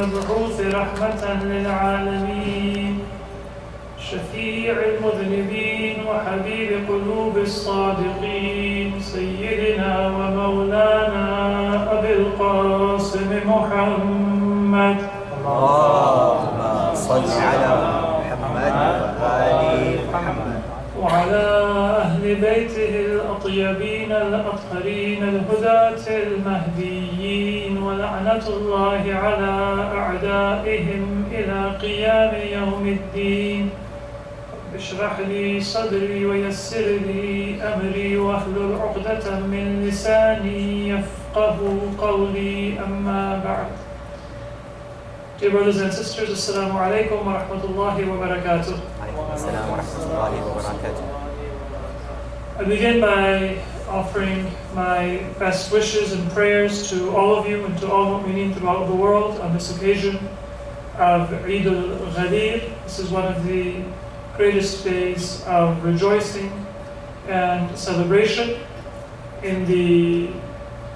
المبعوث رحمة للعالمين شفيع المذنبين وحبيب قلوب الصادقين سيدنا ومولانا أبي القاسم محمد اللهم صل على محمد وآل محمد وعلى أهل بيته الأطيبين الأطهرين الهداة المهديين ولعنة الله على أعدائهم إلى قيام يوم الدين. اشرح لي صدري ويسر لي أمري واحلل عقدة من لساني يفقه قولي أما بعد. Dear brothers and sisters, Assalamu alaikum wa rahmatullahi wa barakatuh. I begin by offering my best wishes and prayers to all of you and to all mu'mineen throughout the world on this occasion of Eid al-Ghadir. This is one of the greatest days of rejoicing and celebration in the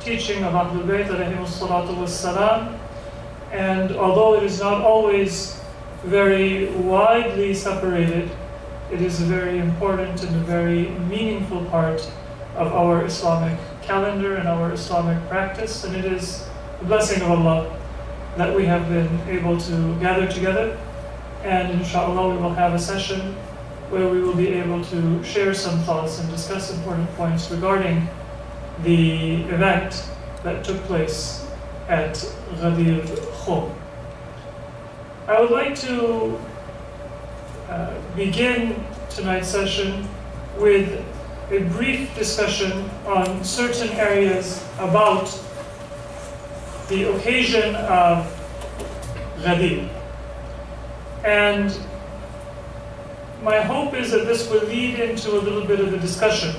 teaching of Ahlul Bayt alayhimus salatu wassalam. And although it is not always very widely separated, it is a very important and a very meaningful part of our Islamic calendar and our Islamic practice. And it is the blessing of Allah that we have been able to gather together. And inshallah we will have a session where we will be able to share some thoughts and discuss important points regarding the event that took place at Ghadir. I would like to begin tonight's session with a brief discussion on certain areas about the occasion of Ghadir. And my hope is that this will lead into a little bit of a discussion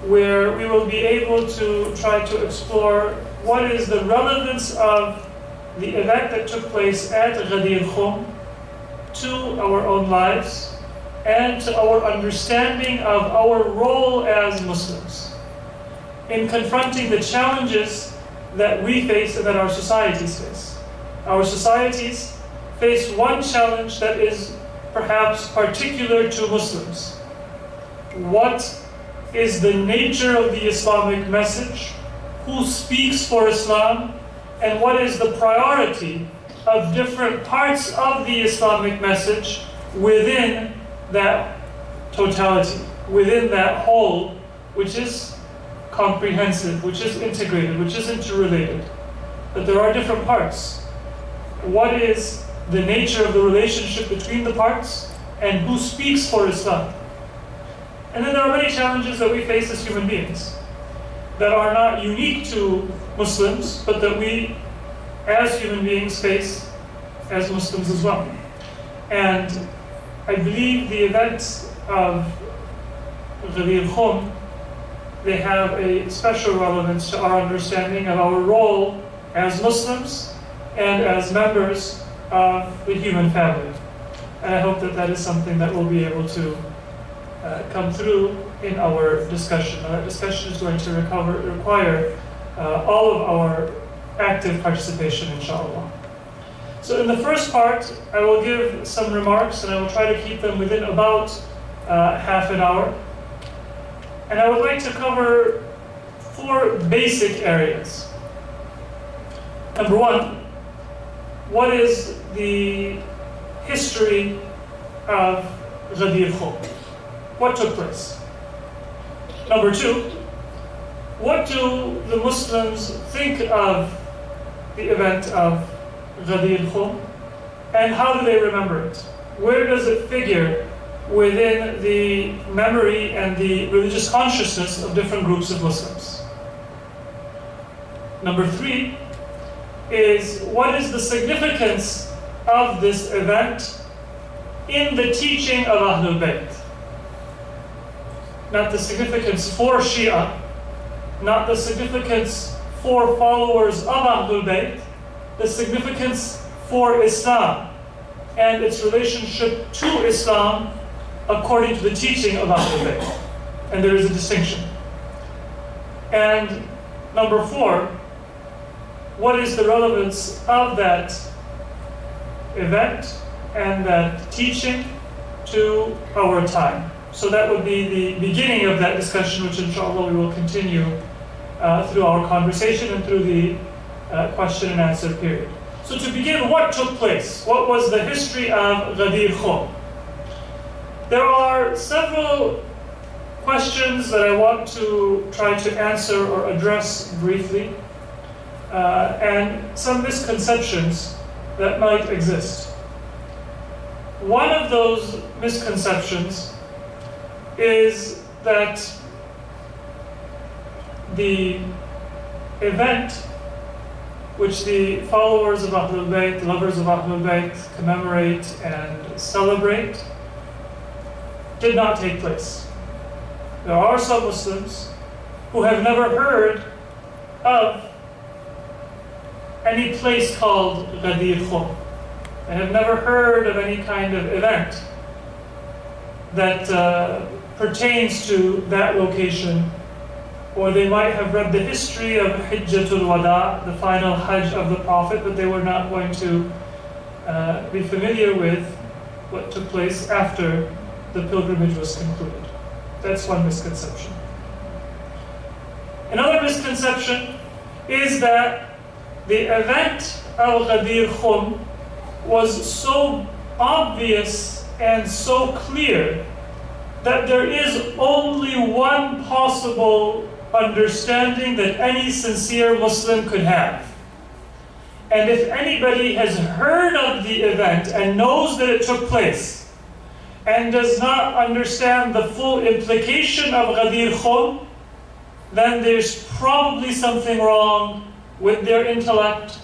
where we will be able to try to explore what is the relevance of the event that took place at Ghadir Khum to our own lives and to our understanding of our role as Muslims in confronting the challenges that we face and that our societies face. Our societies face one challenge that is perhaps particular to Muslims. What is the nature of the Islamic message? Who speaks for Islam? And what is the priority of different parts of the Islamic message within that totality, within that whole, which is comprehensive, which is integrated, which is interrelated. But there are different parts. What is the nature of the relationship between the parts, and who speaks for Islam? And then there are many challenges that we face as human beings that are not unique to Muslims, but that we as human beings face as Muslims as well. And I believe the events of Ghadir Khum, they have a special relevance to our understanding of our role as Muslims and as members of the human family. And I hope that that is something that we'll be able to come through in our discussion. That discussion is going to require all of our active participation, inshallah. So in the first part, I will give some remarks, and I will try to keep them within about half an hour. And I would like to cover 4 basic areas. Number 1, what is the history of Ghadir Khum? What took place? Number 2, what do the Muslims think of the event of Ghadir Khum, and how do they remember it? Where does it figure within the memory and the religious consciousness of different groups of Muslims? Number 3 is, what is the significance of this event in the teaching of Ahlul Bayt? Not the significance for Shia, not the significance for followers of Ahlul Bayt, the significance for Islam and its relationship to Islam according to the teaching of Ahlul Bayt. And there is a distinction. And number 4, what is the relevance of that event and that teaching to our time. So that would be the beginning of that discussion, which inshallah we will continue through our conversation and through the question and answer period. So to begin, what took place? What was the history of Ghadir Khum? There are several questions that I want to try to answer or address briefly, and some misconceptions that might exist. One of those misconceptions is that the event which the followers of Ahlul Bayt, the lovers of Ahlul Bayt, commemorate and celebrate did not take place. There are some Muslims who have never heard of any place called Ghadir Khum. They have never heard of any kind of event that pertains to that location, or they might have read the history of Hijjatul Wada, the final Hajj of the Prophet, but they were not going to be familiar with what took place after the pilgrimage was concluded. That's one misconception. Another misconception is that the event of Ghadir Khum was so obvious and so clear that there is only one possible understanding that any sincere Muslim could have. And if anybody has heard of the event and knows that it took place and does not understand the full implication of Ghadir Khum, then there's probably something wrong with their intellect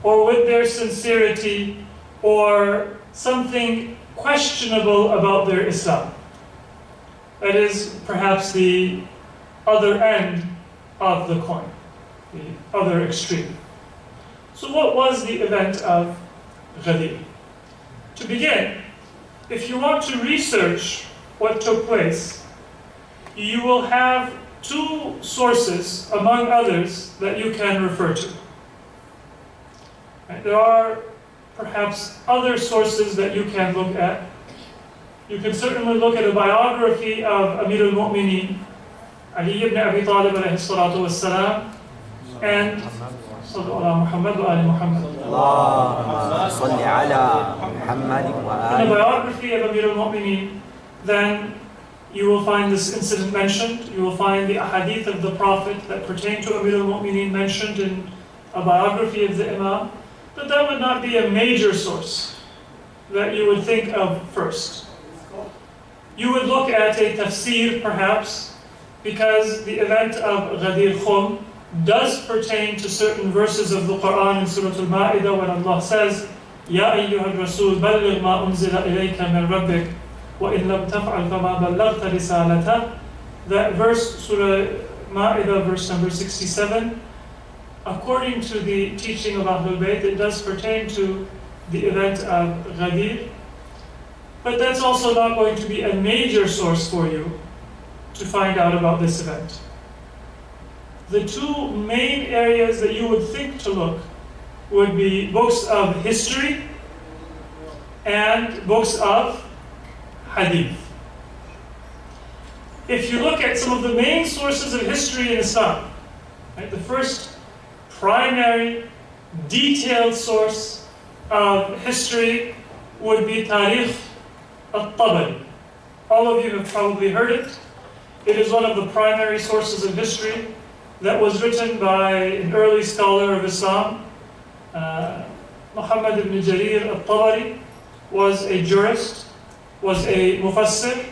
or with their sincerity or something questionable about their Islam. That is perhaps the other end of the coin, the other extreme. So what was the event of Ghadir? To begin, if you want to research what took place, you will have two sources, among others, that you can refer to. Right? There are perhaps other sources that you can look at. You can certainly look at a biography of Amir al-Mu'mineen, Ali ibn Abi-Talib alayhi salatu wassalam, and Muhammad wa ali Muhammad. Allahumma salli ala Muhammad wa ali. In the biography of Amir al-Mu'mineen, then you will find this incident mentioned. You will find the ahadith of the Prophet that pertain to Amir al-Mu'mineen mentioned in a biography of the Imam. But that would not be a major source that you would think of first. You would look at a tafsir perhaps, because the event of Ghadir Khum does pertain to certain verses of the Quran in Surah Al-Ma'idah when Allah says, Ya ayyuhal Rasul, balligh ma unzila ilayka min rabbik, wa in lam taf'al fama ballaghta risalata. That verse, Surah Ma'idah, verse number 67, according to the teaching of Ahlul Bayt, it does pertain to the event of Ghadir. But that's also not going to be a major source for you to find out about this event. The two main areas that you would think to look would be books of history and books of hadith. If you look at some of the main sources of history in Islam, right, the first primary detailed source of history would be Tarikh al-Tabari. All of you have probably heard it. It is one of the primary sources of history that was written by an early scholar of Islam. Muhammad ibn Jarir al-Tabari was a jurist, was a mufassir,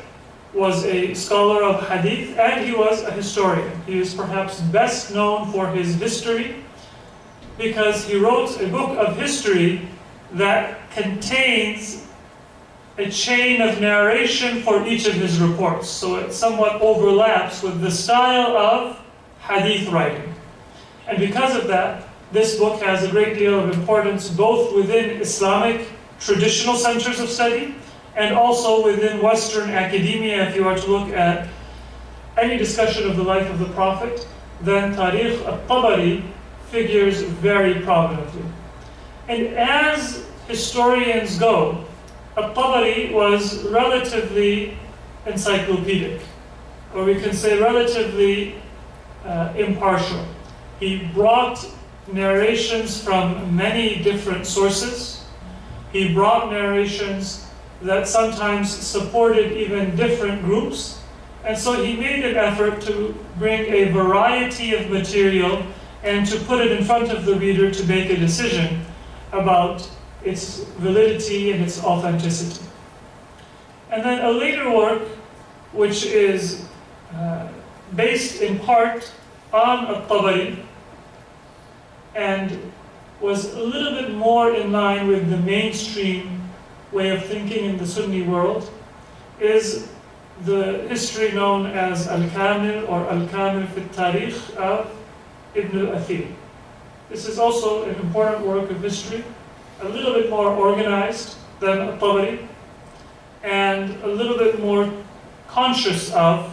was a scholar of hadith, and he was a historian. He is perhaps best known for his history because he wrote a book of history that contains a chain of narration for each of his reports. So it somewhat overlaps with the style of hadith writing. And because of that, this book has a great deal of importance both within Islamic traditional centers of study and also within Western academia. If you are to look at any discussion of the life of the Prophet, then Tarikh al-Tabari figures very prominently. And as historians go, At-Tabari was relatively encyclopedic, or we can say relatively impartial. He brought narrations from many different sources. He brought narrations that sometimes supported even different groups. And so he made an effort to bring a variety of material and to put it in front of the reader to make a decision about its validity and its authenticity. And then a later work, which is based in part on At-Tabari and was a little bit more in line with the mainstream way of thinking in the Sunni world, is the history known as Al-Kamil or Al-Kamil fi al-Tarikh of Ibn al-Athir. This is also an important work of history, a little bit more organized than At-Tabari, and a little bit more conscious of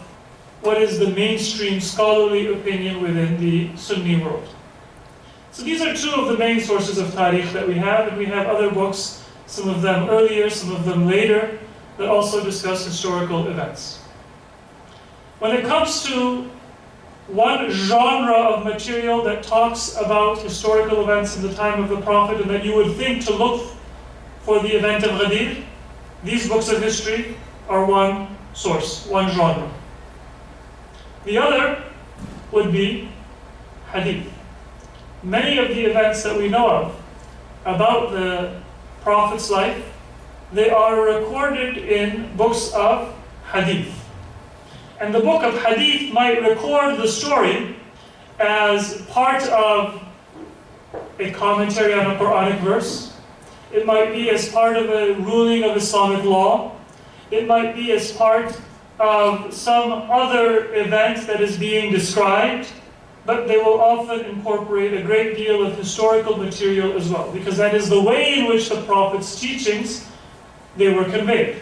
what is the mainstream scholarly opinion within the Sunni world. So these are two of the main sources of Tarikh that we have, and we have other books, some of them earlier, some of them later, that also discuss historical events. When it comes to one genre of material that talks about historical events in the time of the Prophet and that you would think to look for the event of Ghadir, these books of history are one source, one genre. The other would be hadith. Many of the events that we know of about the Prophet's life, they are recorded in books of hadith. And the book of hadith might record the story as part of a commentary on a Quranic verse. It might be as part of a ruling of Islamic law. It might be as part of some other event that is being described, but they will often incorporate a great deal of historical material as well, because that is the way in which the Prophet's teachings, they were conveyed.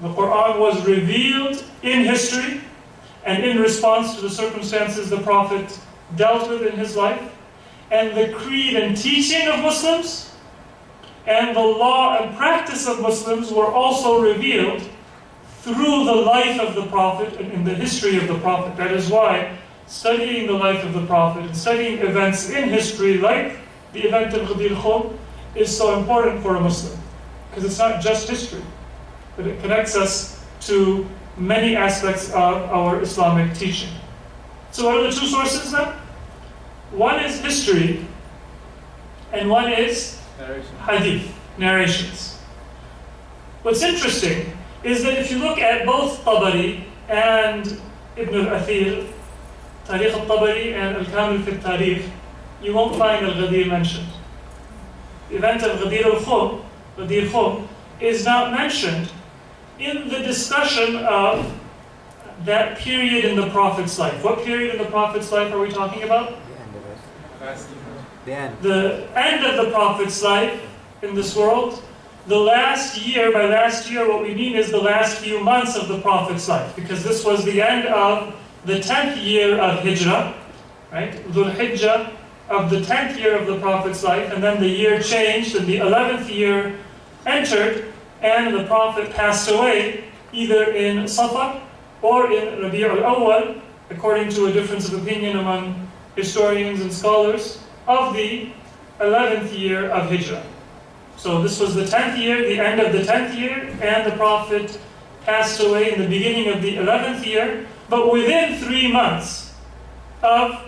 The Quran was revealed in history and in response to the circumstances the Prophet dealt with in his life, and the creed and teaching of Muslims and the law and practice of Muslims were also revealed through the life of the Prophet and in the history of the Prophet. That is why studying the life of the Prophet and studying events in history like the event of Ghadir is so important for a Muslim, because it's not just history, but it connects us to many aspects of our Islamic teaching. So what are the two sources then? One is history, and one is hadith, narrations. What's interesting is that if you look at both Tabari and Ibn al-Athir, Tarikh al-Tabari and Al-Kamil fi al-Tarikh, you won't find Al-Ghadir mentioned. The event of Ghadir Khum, is not mentioned in the discussion of that period in the Prophet's life. What period in the Prophet's life are we talking about? The end of the Prophet's life in this world. The last year, by last year what we mean is the last few months of the Prophet's life, because this was the end of the 10th year of Hijrah, right? Dhul Hijjah of the 10th year of the Prophet's life, and then the year changed and the 11th year entered, and the Prophet passed away either in Safar or in Rabi' al-Awwal, according to a difference of opinion among historians and scholars, of the 11th year of Hijrah. So this was the 10th year, the end of the 10th year, and the Prophet passed away in the beginning of the 11th year, but within 3 months of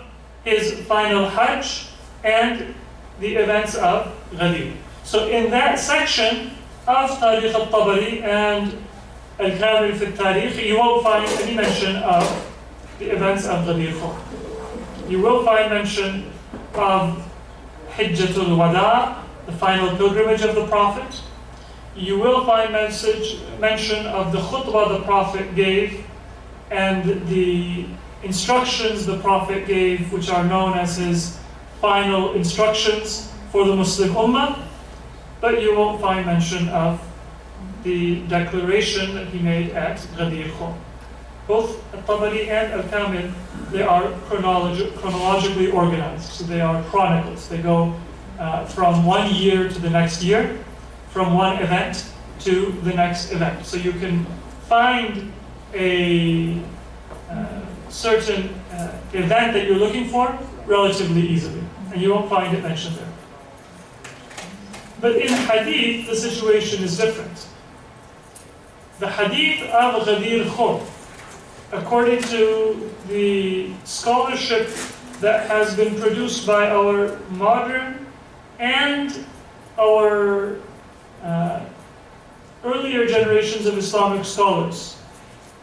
his final Hajj and the events of Ghadir. So in that section of Tarikh al-Tabari and Al-Kamil fi al-Tarikh, you won't find any mention of the events of Ghadir Khum. You will find mention of Hijjatul Wada, the final pilgrimage of the Prophet. You will find mention of the khutbah the Prophet gave and the instructions the Prophet gave, which are known as his final instructions for the Muslim Ummah, but you won't find mention of the declaration that he made at Ghadir Khum. Both Al-Tabari and Al-Kamil, they are chronologically organized, so they are chronicles. They go from one year to the next year, from one event to the next event. So you can find a certain event that you're looking for relatively easily, and you won't find it mentioned there. But in hadith, the situation is different. The hadith of Ghadir Khum, according to the scholarship that has been produced by our modern and our earlier generations of Islamic scholars,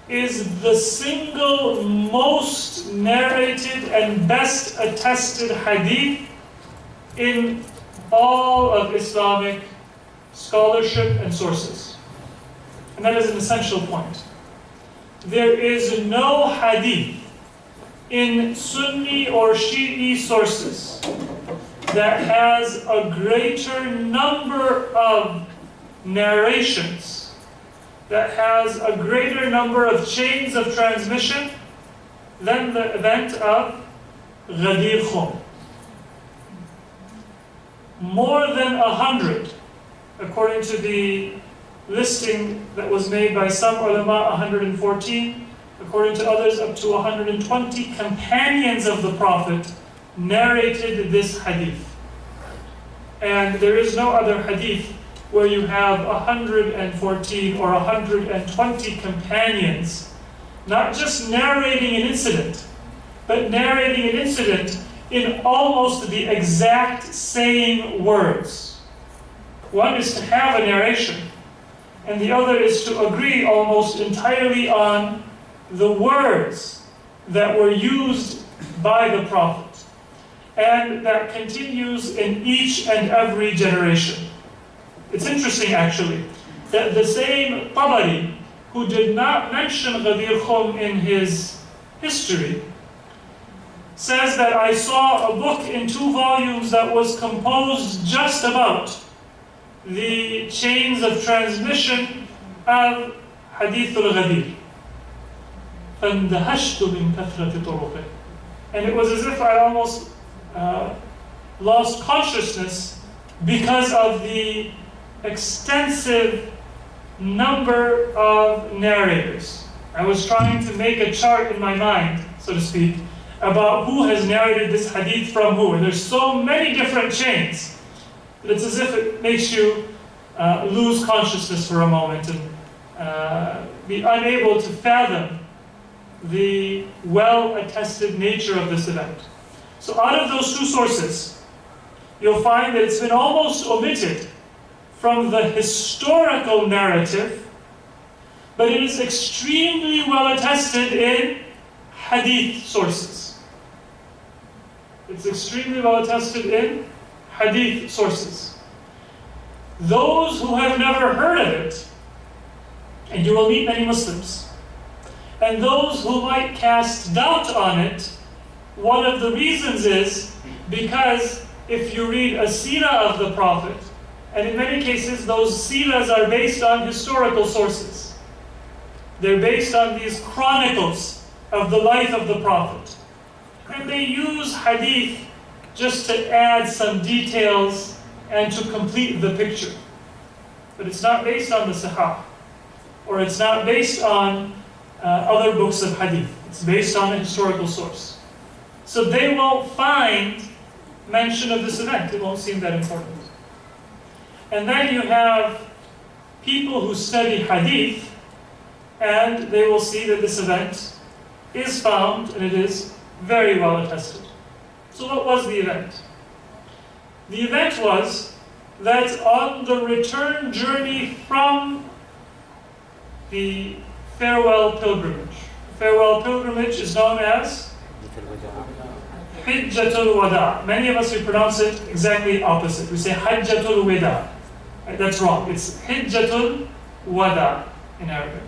is the single most narrated and best attested hadith in all of Islamic scholarship and sources. And that is an essential point. There is no hadith in Sunni or Shi'i sources that has a greater number of narrations, that has a greater number of chains of transmission than the event of Ghadir Khum. More than 100, according to the listing that was made by some ulama, 114, according to others up to 120 companions of the Prophet narrated this hadith. And there is no other hadith where you have 114 or 120 companions, not just narrating an incident, but narrating an incident in almost the exact same words. One is to have a narration, and the other is to agree almost entirely on the words that were used by the Prophet. And that continues in each and every generation. It's interesting, actually, that the same Tabari, who did not mention Ghadir Khum in his history, says that I saw a book in 2 volumes that was composed just about the chains of transmission of Hadith al-Ghadir. فَاندَهَشْتُ مِنْ كَثْرَةِ طُرُقِهِ. And it was as if I almost lost consciousness because of the extensive number of narrators. I was trying to make a chart in my mind, so to speak, about who has narrated this hadith from who. And there's so many different chains that it's as if it makes you lose consciousness for a moment and be unable to fathom the well-attested nature of this event. So out of those 2 sources, you'll find that it's been almost omitted from the historical narrative, but it is extremely well attested in hadith sources. It's extremely well attested in hadith sources. Those who have never heard of it, and you will meet many Muslims, and those who might cast doubt on it, one of the reasons is because if you read a seerah of the Prophet, and in many cases those seerahs are based on historical sources. They're based on these chronicles of the life of the Prophet. And they use hadith just to add some details and to complete the picture. But it's not based on the Sahih, or it's not based on other books of hadith. It's based on a historical source. So they won't find mention of this event. It won't seem that important. And then you have people who study hadith, and they will see that this event is found, and it is very well attested. So what was the event? The event was that on the return journey from the farewell pilgrimage. Farewell pilgrimage is known as Hijjatul Wada. Many of us, we pronounce it exactly opposite. We say Hajjatul Wada. That's wrong. It's Hijjatul Wada in Arabic.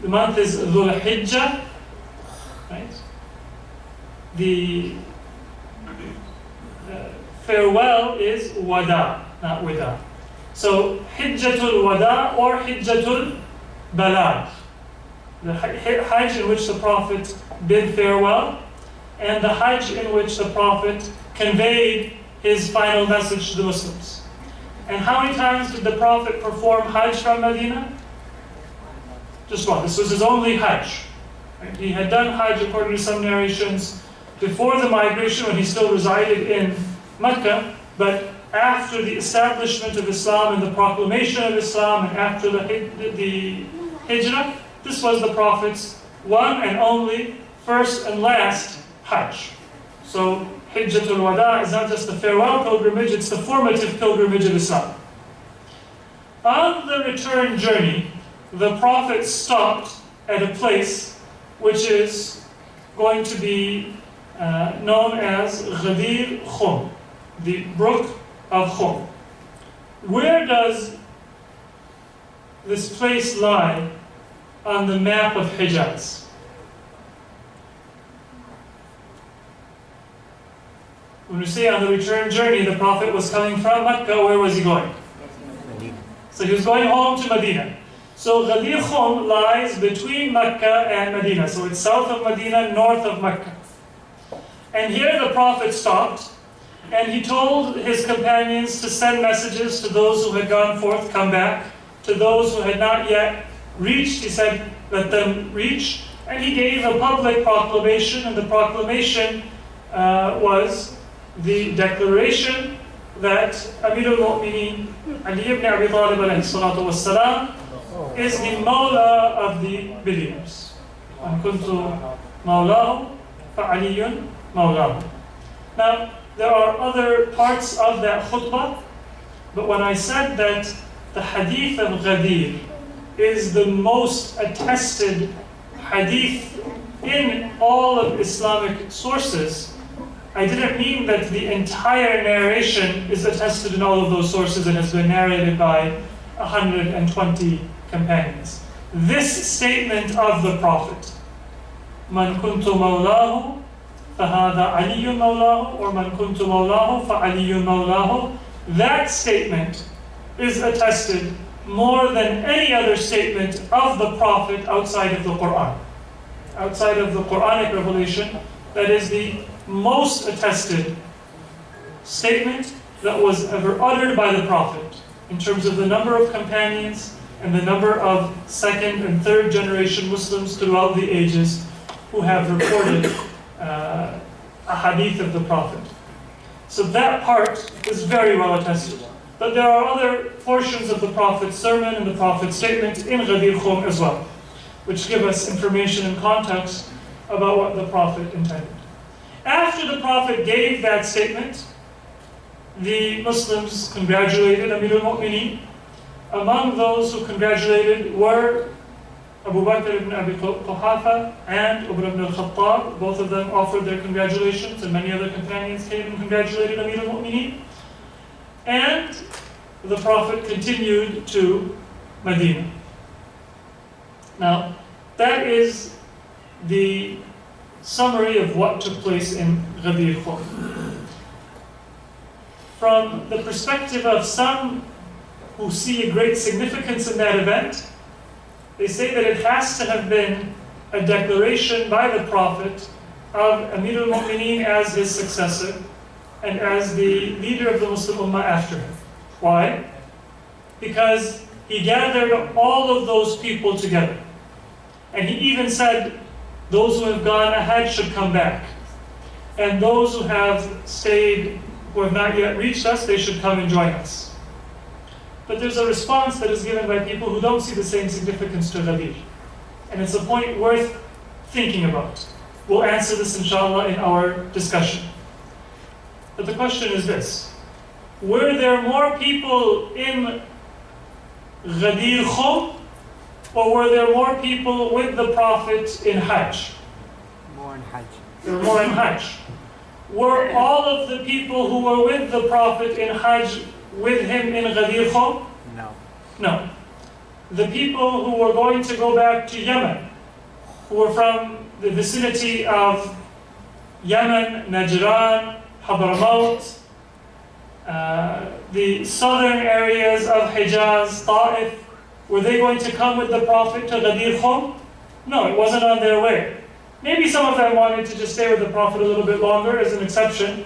The month is Dhul Hijjah, right? The farewell is Wada, not Wada. So Hijjatul Wada or Hijjatul Balagh. The Hajj in which the Prophet bid farewell, and the Hajj in which the Prophet conveyed his final message to the Muslims. And how many times did the Prophet perform Hajj from Medina? Just one. This was his only Hajj. Right? He had done Hajj, according to some narrations, before the migration when he still resided in Mecca, but after the establishment of Islam and the proclamation of Islam and after the Hijrah, this was the Prophet's one and only, first and last Hajj. So Hijjatul Wada is not just the farewell pilgrimage, it's the formative pilgrimage of Islam. On the return journey, the Prophet stopped at a place which is going to be known as Ghadir Khum, the brook of Khum. Where does this place lie on the map of Hijaz? When we say on the return journey, the Prophet was coming from Mecca, where was he going? Medina. So he was going home to Medina. So Ghadir Khum lies between Mecca and Medina. So it's south of Medina, north of Mecca. And here the Prophet stopped, and he told his companions to send messages to those who had gone forth, come back. To those who had not yet reached, he said, let them reach. And he gave a public proclamation, and the proclamation was the declaration that Amirul Mu'mineen Ali ibn Abi-Talib alayhi salatu wassalam is the Mawla of the believers. Man kuntu mawlahu fa'aliyun mawlahu. Now, there are other parts of that khutbah, but when I said that the hadith of Ghadir is the most attested hadith in all of Islamic sources, I didn't mean that the entire narration is attested in all of those sources and has been narrated by 120 companions. This statement of the Prophet, Man kuntu mawlahu fahada aliyun mawlahu, or Man kuntu mawlahu fa aliyun mawlahu, that statement is attested more than any other statement of the Prophet outside of the Quran. Outside of the Quranic revelation, that is the most attested statement that was ever uttered by the Prophet in terms of the number of companions and the number of second and third generation Muslims throughout the ages who have reported a hadith of the Prophet. So that part is very well attested. But there are other portions of the Prophet's sermon and the Prophet's statement in Ghadir Khum as well, which give us information and context about what the Prophet intended. After the Prophet gave that statement, the Muslims congratulated Amirul Mu'mineen. Among those who congratulated were Abu Bakr ibn Abi Quhafa and Umar ibn al-Khattab. Both of them offered their congratulations, and many other companions came and congratulated Amirul Mu'mineen. And the Prophet continued to Medina. Now, that is the summary of what took place in Ghadir Khum. From the perspective of some who see a great significance in that event, they say that it has to have been a declaration by the Prophet of Amirul Mu'mineen as his successor and as the leader of the Muslim Ummah after him. Why? Because he gathered all of those people together. And he even said, those who have gone ahead should come back. And those who have stayed, who have not yet reached us, they should come and join us. But there's a response that is given by people who don't see the same significance to Ghadir. And it's a point worth thinking about. We'll answer this inshallah in our discussion. But the question is this: were there more people in Ghadir Khum, or were there more people with the Prophet in Hajj? More in Hajj. There were more in Hajj. Were all of the people who were with the Prophet in Hajj with him in Ghadir Khum? No. No. The people who were going to go back to Yemen, who were from the vicinity of Yemen, Najran, Hadramaut, the southern areas of Hijaz, Ta'if, were they going to come with the Prophet to Ghadir Khum? No, it wasn't on their way. Maybe some of them wanted to just stay with the Prophet a little bit longer as an exception,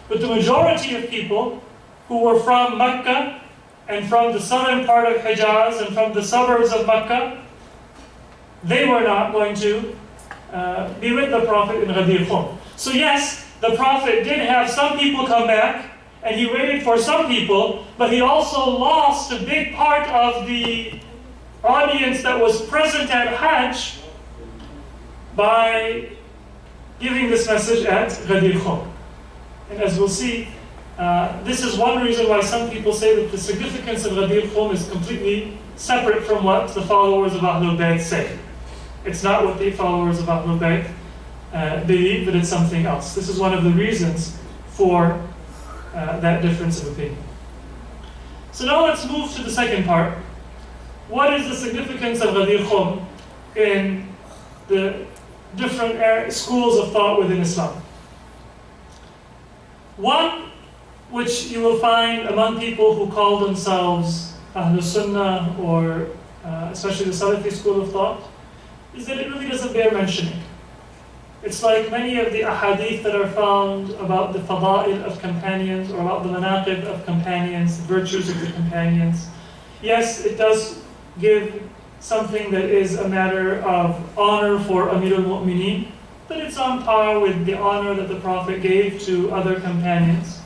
But the majority of people who were from Mecca and from the southern part of Hijaz and from the suburbs of Mecca, they were not going to be with the Prophet in Ghadir Khum. So yes, the Prophet did have some people come back, and he waited for some people, but he also lost a big part of the audience that was present at Hajj by giving this message at Ghadir Khum. And as we'll see, this is one reason why some people say that the significance of Ghadir Khum is completely separate from what the followers of Ahlul Bayt say. It's not what the followers of Ahlul Bayt believe, but it's something else. This is one of the reasons for that difference of opinion. So now let's move to the second part. What is the significance of Ghadir Khum in the different schools of thought within Islam? One, which you will find among people who call themselves Ahlul Sunnah or especially the Salafi school of thought, is that it really doesn't bear mentioning. It's like many of the ahadith that are found about the fada'il of companions or about the manaqib of companions, the virtues of the companions. Yes, it does give something that is a matter of honor for Amir al-Mu'mineen, but it's on par with the honor that the Prophet gave to other companions.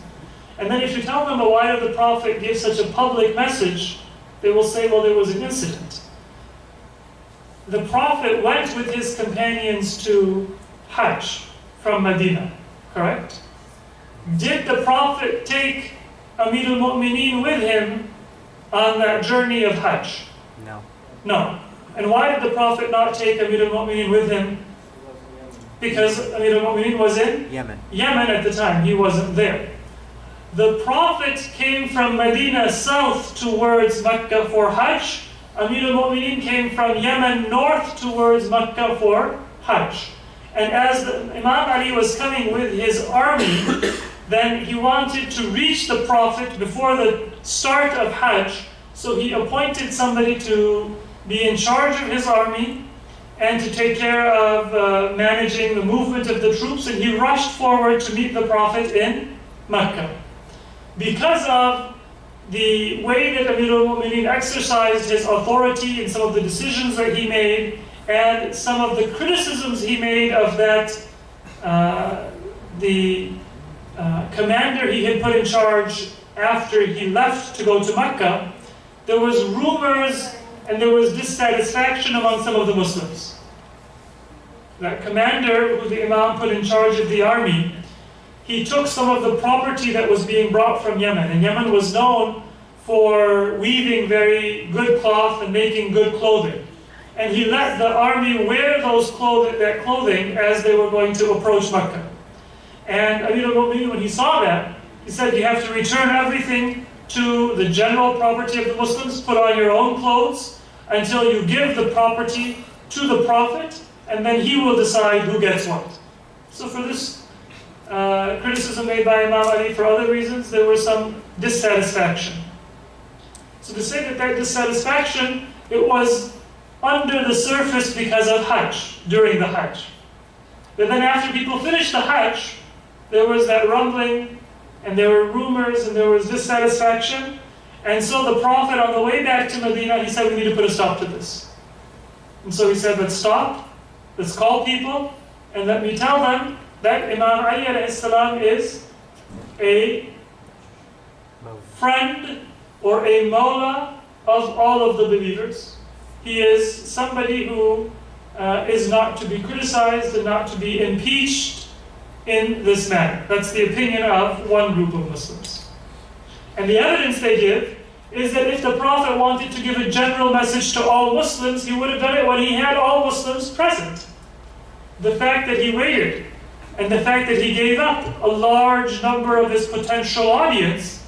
And then if you tell them, why did the Prophet give such a public message, they will say, well, there was an incident. The Prophet went with his companions to Hajj from Medina, correct? Did the Prophet take Amir al-Mu'mineen with him on that journey of Hajj? No. No. And why did the Prophet not take Amir al-Mu'mineen with him? Because Amir al-Mu'mineen was in Yemen. Yemen at the time. He wasn't there. The Prophet came from Medina south towards Mecca for Hajj. Amir al-Mu'mineen came from Yemen north towards Mecca for Hajj. And as Imam Ali was coming with his army, then he wanted to reach the Prophet before the start of Hajj, so he appointed somebody to be in charge of his army and to take care of managing the movement of the troops, and he rushed forward to meet the Prophet in Mecca. Because of the way that Amir al-Mu'mineen exercised his authority in some of the decisions that he made, and some of the criticisms he made of that, the commander he had put in charge after he left to go to Mecca, there was rumors and there was dissatisfaction among some of the Muslims. That commander who the Imam put in charge of the army, he took some of the property that was being brought from Yemen, and Yemen was known for weaving very good cloth and making good clothing. And he let the army wear that clothing as they were going to approach Mecca. And Amir al-Mu'mineen, when he saw that, he said, you have to return everything to the general property of the Muslims, put on your own clothes, until you give the property to the Prophet, and then he will decide who gets what. So for this criticism made by Imam Ali for other reasons, there was some dissatisfaction. So to say that that dissatisfaction, it was under the surface because of Hajj, during the Hajj. But then after people finished the Hajj, there was that rumbling, and there were rumors, and there was dissatisfaction. And so the Prophet, on the way back to Medina, he said, we need to put a stop to this. And so he said, let's stop, let's call people, and let me tell them that Imam Ali alayhi salam is a friend or a mawla of all of the believers. He is somebody who is not to be criticized and not to be impeached in this matter. That's the opinion of one group of Muslims. And the evidence they give is that if the Prophet wanted to give a general message to all Muslims, he would have done it when he had all Muslims present. The fact that he waited, and the fact that he gave up a large number of his potential audience,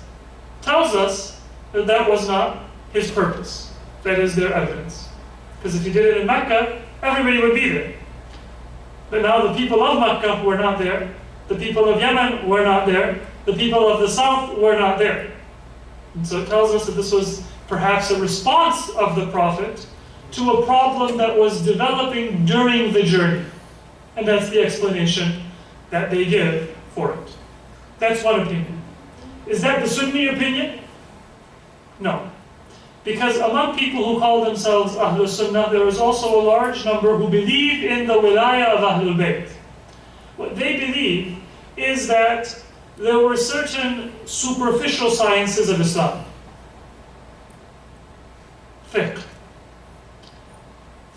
tells us that that was not his purpose. That is their evidence. Because if he did it in Mecca, everybody would be there. But now the people of Mecca were not there, the people of Yemen were not there, the people of the south were not there. And so it tells us that this was perhaps a response of the Prophet to a problem that was developing during the journey. And that's the explanation that they give for it. That's one opinion. Is that the Sunni opinion? No. Because among people who call themselves Ahlul Sunnah, there is also a large number who believe in the wilayah of Ahlul Bayt. What they believe is that there were certain superficial sciences of Islam. Fiqh,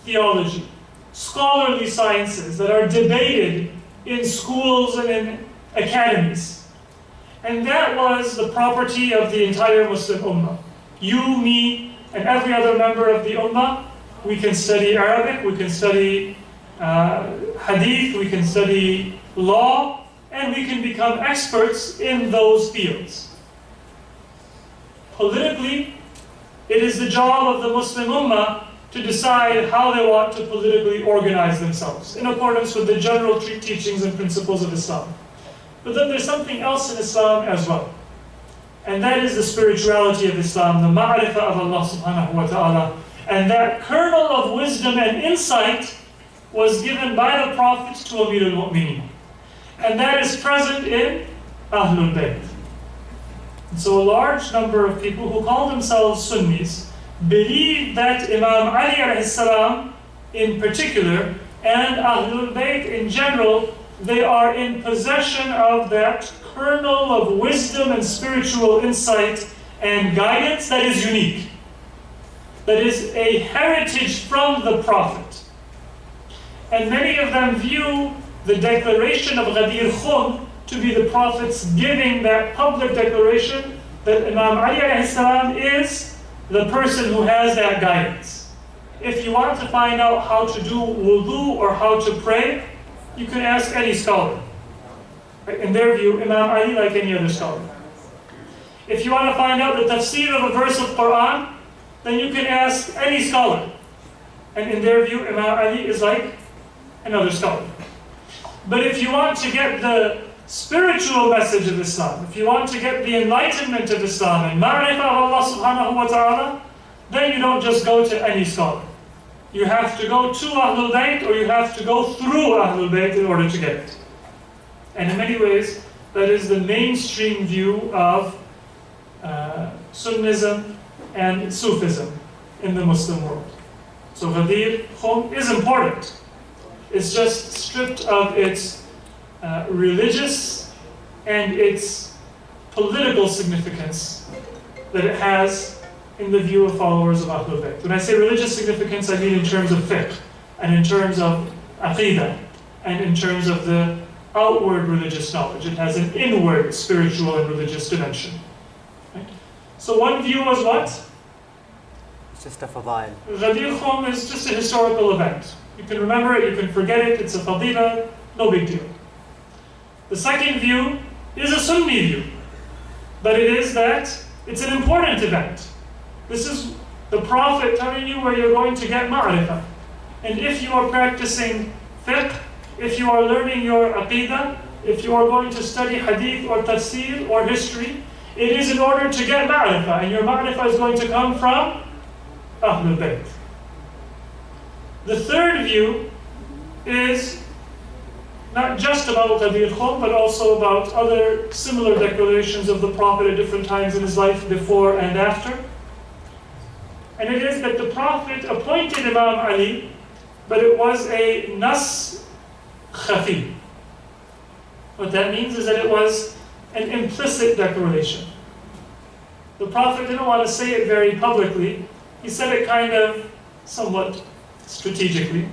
theology, scholarly sciences that are debated in schools and in academies. And that was the property of the entire Muslim Ummah. You, me, and every other member of the Ummah, we can study Arabic, we can study Hadith, we can study law, and we can become experts in those fields. Politically, it is the job of the Muslim Ummah to decide how they want to politically organize themselves in accordance with the general teachings and principles of Islam. But then there's something else in Islam as well. And that is the spirituality of Islam, the ma'rifah of Allah subhanahu wa ta'ala. And that kernel of wisdom and insight was given by the Prophet to Amir al-Mu'mineen. And that is present in Ahlul Bayt. And so a large number of people who call themselves Sunnis believe that Imam Ali alayhi salam in particular and Ahlul Bayt in general, they are in possession of that kernel of wisdom and spiritual insight and guidance that is unique. That is a heritage from the Prophet. And many of them view the declaration of Ghadir to be the Prophet's giving that public declaration that Imam Ali alayhi salam is the person who has that guidance. If you want to find out how to do wudu or how to pray, you can ask any scholar. In their view, Imam Ali like any other scholar. If you want to find out the tafsir of a verse of Quran, then you can ask any scholar. And in their view, Imam Ali is like another scholar. But if you want to get the spiritual message of Islam, if you want to get the enlightenment of Islam and ma'rifah of Allah subhanahu wa ta'ala, then you don't just go to any scholar. You have to go to Ahlul Bayt or you have to go through Ahlul Bayt in order to get it. And in many ways, that is the mainstream view of Sunnism and Sufism in the Muslim world. So Ghadir is important. It's just stripped of its religious and its political significance that it has in the view of followers of Ahlul Bayt. When I say religious significance, I mean in terms of fiqh, and in terms of aqidah, and in terms of the outward religious knowledge. It has an inward spiritual and religious dimension. Right? So one view was what? It's just a fadail. Ghadir is just a historical event. You can remember it, you can forget it, it's a fadila, no big deal. The second view is a Sunni view, but it is that it's an important event. This is the Prophet telling you where you're going to get ma'rifah. And if you are practicing fiqh, if you are learning your aqidah, if you are going to study hadith or tafsir or history, it is in order to get ma'rifah, and your ma'rifah is going to come from Ahlul Bayt. The third view is not just about Ghadir but also about other similar declarations of the Prophet at different times in his life, before and after. And it is that the Prophet appointed Imam Ali, but it was a nas khafi. What that means is that it was an implicit declaration. The Prophet didn't want to say it very publicly. He said it kind of somewhat strategically,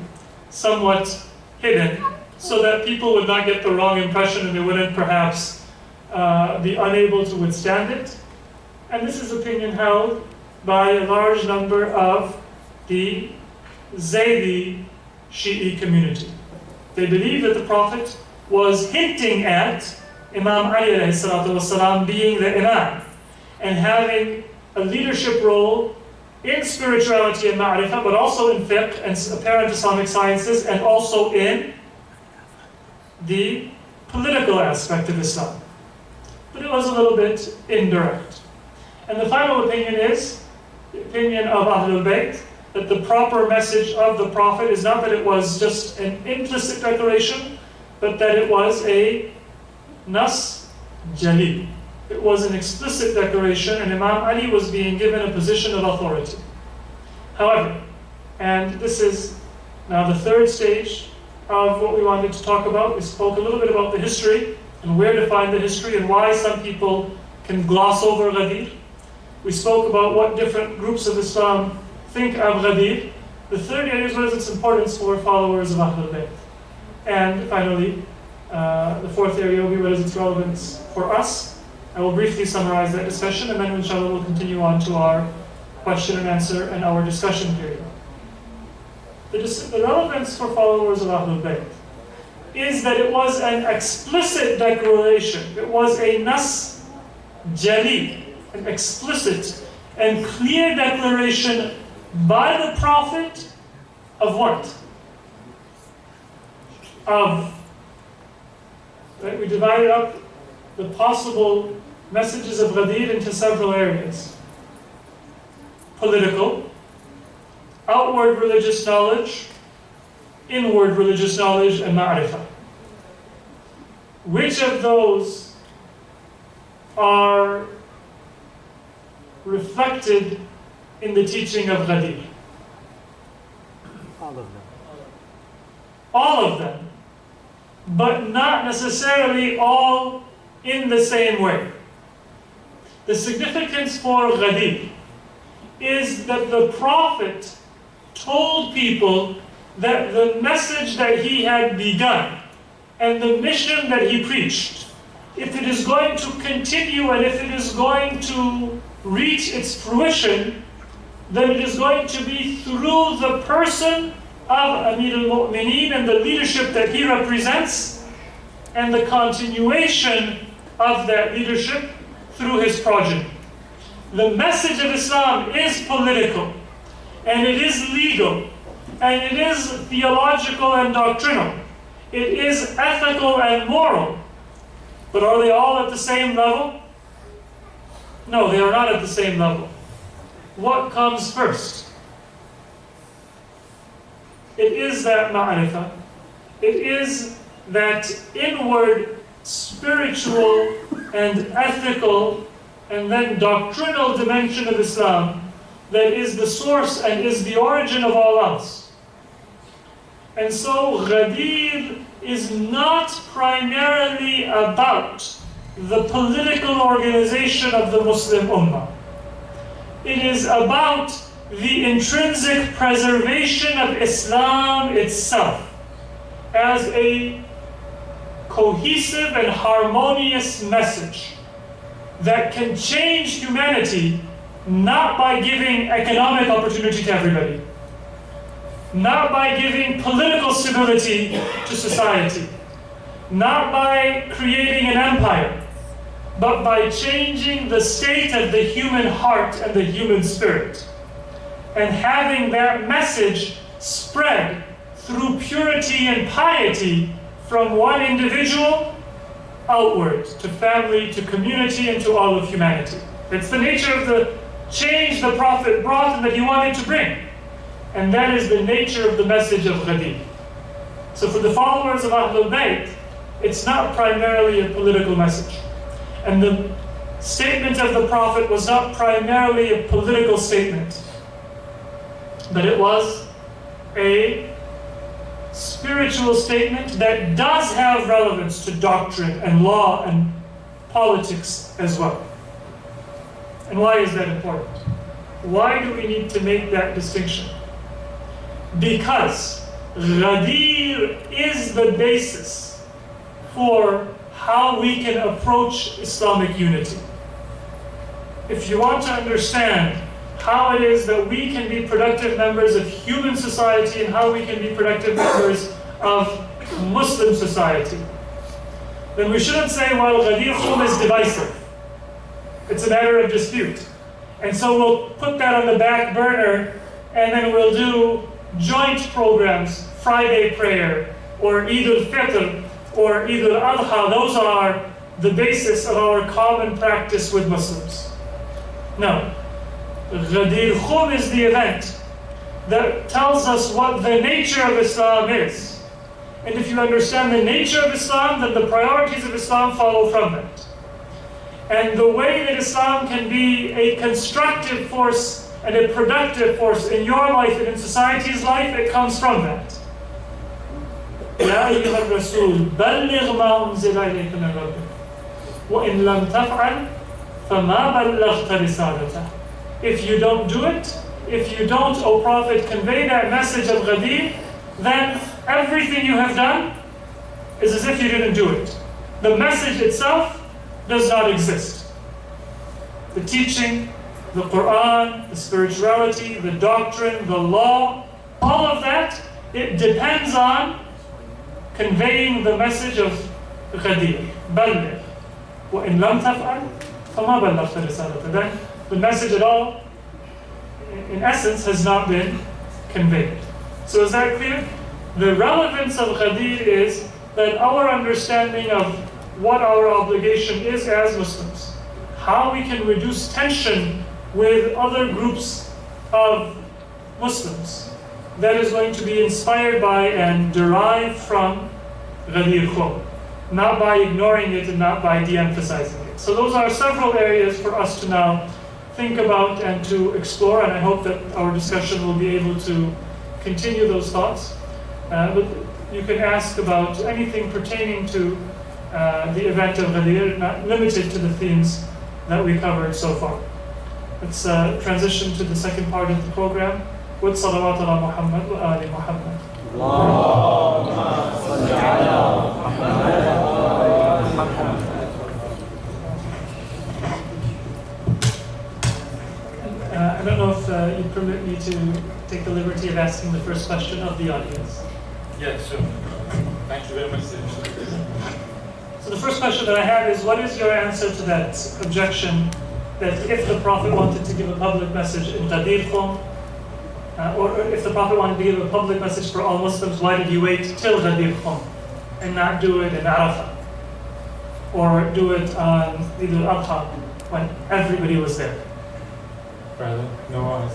somewhat hidden, so that people would not get the wrong impression and they wouldn't perhaps be unable to withstand it. And this is opinion held by a large number of the Zaydi Shi'i community. They believe that the Prophet was hinting at Imam Ali alayhi salatu wasalam being the Imam and having a leadership role in spirituality and ma'rifah, but also in fiqh and apparent Islamic sciences, and also in the political aspect of Islam. But it was a little bit indirect. And the final opinion is the opinion of Ahlul Bayt, that the proper message of the Prophet is not that it was just an implicit declaration, but that it was a nas jali. It was an explicit declaration, and Imam Ali was being given a position of authority. However, and this is now the third stage of what we wanted to talk about. We spoke a little bit about the history and where to find the history and why some people can gloss over Ghadir. We spoke about what different groups of Islam think of Ghadir. The third area is what is its importance for followers of Ahlul Bayt. And finally, the fourth area will be what is its relevance for us. I will briefly summarize that discussion, and then inshallah we'll continue on to our question and answer and our discussion period. The relevance for followers of Ahlul Bayt is that it was an explicit declaration. It was a nas jali, an explicit and clear declaration by the Prophet of what? Right, we divided up the possible messages of Ghadir into several areas. Political, outward religious knowledge, inward religious knowledge, and ma'rifah. Which of those are reflected in the teaching of Ghadir? All of them. All of them, but not necessarily all in the same way. The significance for Ghadir is that the Prophet told people that the message that he had begun and the mission that he preached, if it is going to continue and if it is going to reach its fruition, then it is going to be through the person of Amir al-Mu'mineen and the leadership that he represents, and the continuation of that leadership through his progeny. The message of Islam is political, and it is legal, and it is theological and doctrinal. It is ethical and moral. But are they all at the same level? No, they are not at the same level. What comes first? It is that ma'rifah. It is that inward, spiritual, and ethical, and then doctrinal dimension of Islam that is the source and is the origin of all else. And so Ghadir is not primarily about the political organization of the Muslim Ummah. It is about the intrinsic preservation of Islam itself as a cohesive and harmonious message that can change humanity, not by giving economic opportunity to everybody, not by giving political stability to society, not by creating an empire, but by changing the state of the human heart and the human spirit, and having that message spread through purity and piety from one individual outward to family, to community, and to all of humanity. It's the nature of the change the Prophet brought and that he wanted to bring. And that is the nature of the message of Ghadir. So for the followers of Ahlul Bayt, it's not primarily a political message. And the statement of the Prophet was not primarily a political statement, but it was a spiritual statement that does have relevance to doctrine and law and politics as well. And why is that important? Why do we need to make that distinction? Because Ghadir is the basis for how we can approach Islamic unity. If you want to understand how it is that we can be productive members of human society and how we can be productive members of Muslim society, then we shouldn't say, well, Ghadir is divisive. It's a matter of dispute. And so we'll put that on the back burner and then we'll do joint programs, Friday prayer, or Eid al-Fitr, or Eid al-Adha. Those are the basis of our common practice with Muslims. No. Ghadir Khum is the event that tells us what the nature of Islam is. And if you understand the nature of Islam, then the priorities of Islam follow from that. And the way that Islam can be a constructive force and a productive force in your life and in society's life, it comes from that. يا أيها الرسول بلغ ما أنزل إليك من ربك وإن لم تفعل فما بلغت رسالته. If you don't do it, if you don't, O Prophet, convey that message of Ghadir, then everything you have done is as if you didn't do it. The message itself does not exist. The teaching, the Quran, the spirituality, the doctrine, the law, all of that, it depends on conveying the message of Ghadir. بلغ وإن لم تفعل فما بلغت رسالته. Then the message at all, in essence, has not been conveyed. So is that clear? The relevance of Ghadir is that our understanding of what our obligation is as Muslims, how we can reduce tension with other groups of Muslims, that is going to be inspired by and derived from Ghadir Khum, not by ignoring it and not by de-emphasizing it. So those are several areas for us to now think about and to explore, and I hope that our discussion will be able to continue those thoughts. But you can ask about anything pertaining to the event of Ghadir, not limited to the themes that we covered so far. Let's transition to the second part of the program with Salawat ala Muhammad wa Ali Muhammad. Allahumma salli ala Muhammad. I don't know if you permit me to take the liberty of asking the first question of the audience. Yes, sure. Thank you very much. So the first question that I have is, what is your answer to that objection that if the Prophet wanted to give a public message in Ghadir Khum, or if the Prophet wanted to give a public message for all Muslims, why did he wait till Ghadir Khum and not do it in Arafah? Or do it on Eid al-Adha when everybody was there? Brother, no,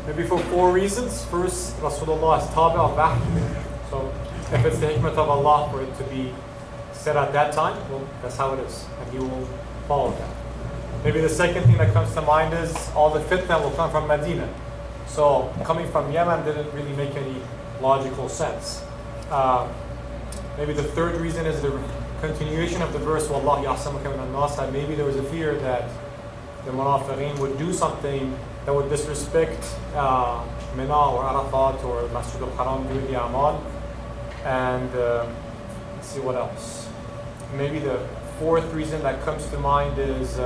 maybe for 4 reasons. First, Rasulullah is tabi al-Wahy. So if it's the hikmah of Allah for it to be said at that time, well, that's how it is. And He will follow that. Maybe the second thing that comes to mind is all the fitna will come from Medina. So coming from Yemen didn't really make any logical sense. Maybe the third reason is the continuation of the verse, Wallahu ya'samuka minan nas. Maybe there was a fear that the Munafiqeen would do something that would disrespect Mina or Arafat or Masjid al-Haram doing the Amal. And let's see what else. Maybe the fourth reason that comes to mind is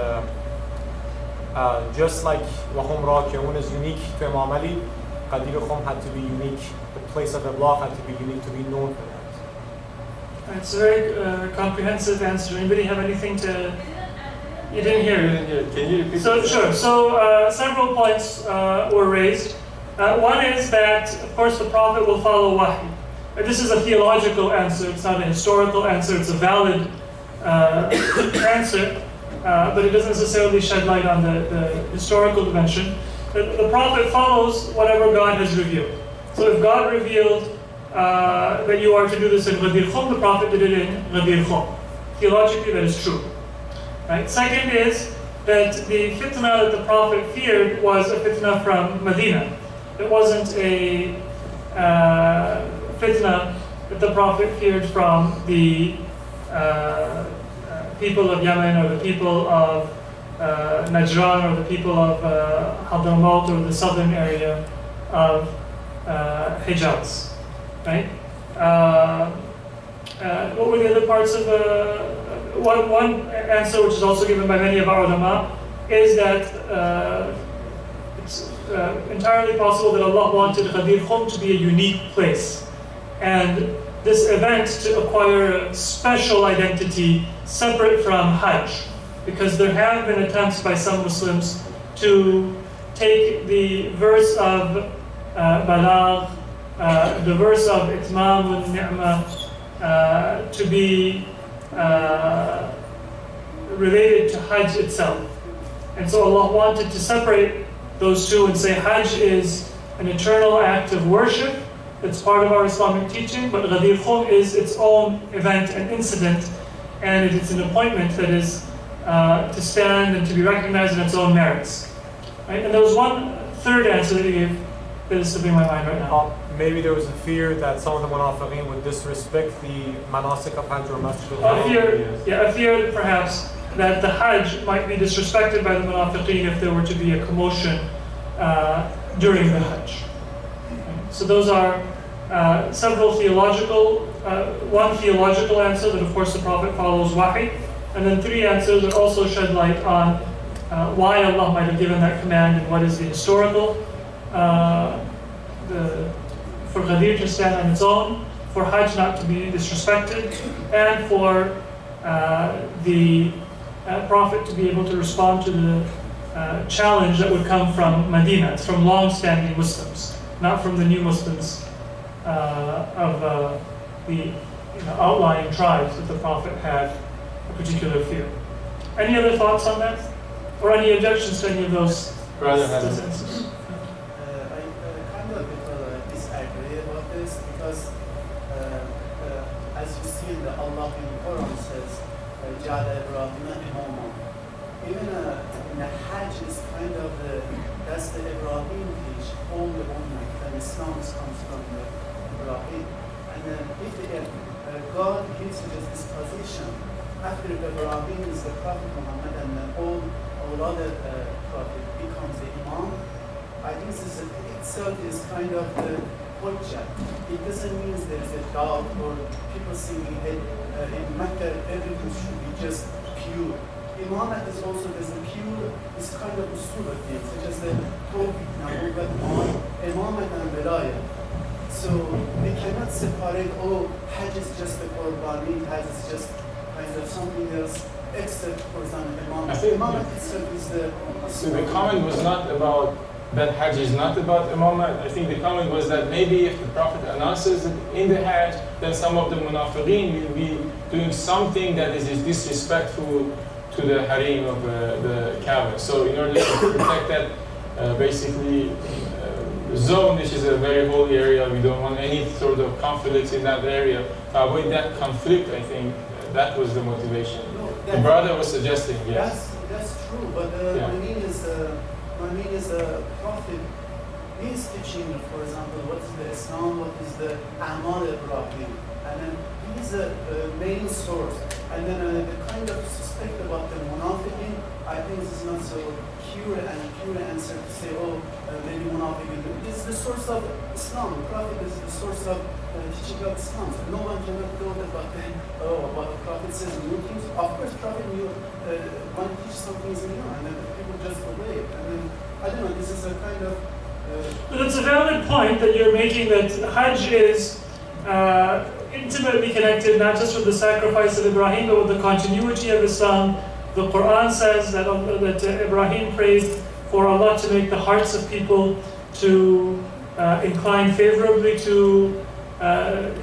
just like Wahum Raki'un is unique to Imam Ali, Ghadir Khum had to be unique. The place of Iblaq had to be unique to be known for that. It's a very comprehensive answer. Anybody have anything to... You didn't hear it? Can you repeat? So sure. So several points were raised. One is that, of course, the Prophet will follow Wahy. This is a theological answer. It's not a historical answer. It's a valid answer, but it doesn't necessarily shed light on the historical dimension. The Prophet follows whatever God has revealed. So if God revealed that you are to do this in Ghadir Khum, the Prophet did it in Ghadir Khum. Theologically, that is true. Right? Second is that the fitna that the Prophet feared was a fitna from Medina. It wasn't a fitna that the Prophet feared from the people of Yemen or the people of Najran or the people of Hadramaut or the southern area of Hijaz. Right? What were the other parts of one answer, which is also given by many of our ulama, is that it's entirely possible that Allah wanted Ghadir Khum to be a unique place, and this event to acquire a special identity separate from Hajj, because there have been attempts by some Muslims to take the verse of Balagh, the verse of Itmam al-Ni'mah, to be related to Hajj itself. And so Allah wanted to separate those two and say Hajj is an eternal act of worship. It's part of our Islamic teaching, but Ghadir Khum is its own event and incident. and it's an appointment that is to stand and to be recognized in its own merits. Right? And there was one third answer that he gave that is slipping my mind right now. Maybe there was a fear that some of the munafiqeen would disrespect the manasik of Hajj or Masjid A fear perhaps that the Hajj might be disrespected by the munafiqeen if there were to be a commotion during the Hajj. So those are several theological, one theological answer that of course the Prophet follows wahi, and then three answers that also shed light on why Allah might have given that command and what is the historical, for Ghadir to stand on its own, for Hajj not to be disrespected, and for the Prophet to be able to respond to the challenge that would come from Medina. It's from long-standing Muslims, not from the new Muslims of the outlying tribes that the Prophet had a particular fear. Any other thoughts on that? Or any objections to any of those answers? As you see in the Allah in the Quran says, even in the Hajj is kind of that's the Ibrahim teach, all the movement, and Islam comes from the Ibrahim. And then if God gives you this position, after Ibrahim is the Prophet Mohammad, and then all other Prophet becomes the Imam, I think this itself is kind of the hujjah. It doesn't mean there is a doubt or people saying in Mecca everything should be just pure. Imamat is also there's a pure, it's kind of usul of things, such as the Tawfiq, Nabubat, Imamat and Wilayah. So we cannot separate, Hajj is just the Qurbani, Hajj is just kind of something else, except for example Imamat. Imamat itself is the... So the comment was not about that Hajj is not about Imamah. I think the comment was that maybe if the Prophet announces it in the Hajj, then some of the munafiqeen will be doing something that is disrespectful to the Harim of the Kaaba. So in order to protect that zone, which is a very holy area, we don't want any sort of conflicts in that area. To avoid that conflict, I think that was the motivation. No, the brother was suggesting, yes. That's true, but my meaning is the Prophet is teaching, for example, what is the Islam, what is the Amal Ibrahim, and then he's a main source. And then the kind of suspect about the munafiqin, I think this is not so pure answer to say, maybe munafiqin. It's the source of Islam. The Prophet is the source of teaching of Islam. So no one cannot go about what the Prophet says new things. Of course, Prophet knew one teach something is new, and then people just obey it. And then I don't know. This is a kind of. But it's a valid point that you're making that Hajj is intimately connected not just with the sacrifice of Ibrahim, but with the continuity of Islam. The Quran says that Ibrahim prays for Allah to make the hearts of people to incline favorably to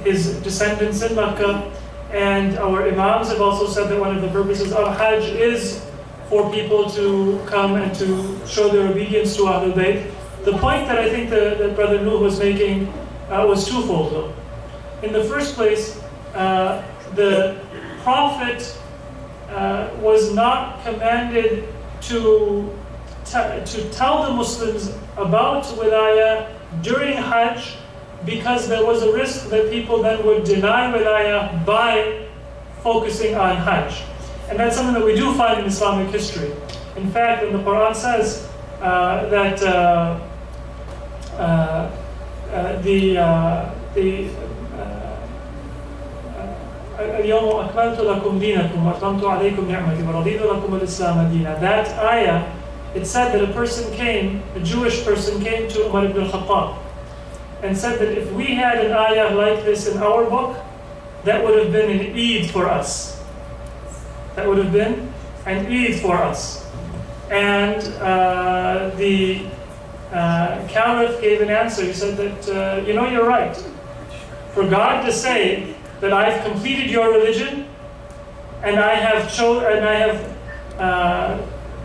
his descendants in Mecca. And our Imams have also said that one of the purposes of Hajj is for people to come and to show their obedience to Ahlul Bayt. The point that I think that Brother Nuh was making was twofold though. In the first place, the Prophet was not commanded to tell the Muslims about Wilayah during Hajj because there was a risk that people then would deny Wilayah by focusing on Hajj. And that's something that we do find in Islamic history. In fact, when the Quran says that اليوم أكملت لكم دينكم وأتممت عليكم نعمتي ورضيت لكم الإسلام دينا. That ayah, it said that a Jewish person came to Umar ibn al-Khattab and said that if we had an ayah like this in our book, that would have been an Eid for us. That would have been an Eid for us. And the Caliph gave an answer. He said that, you're right. For God to say that I've completed your religion and I have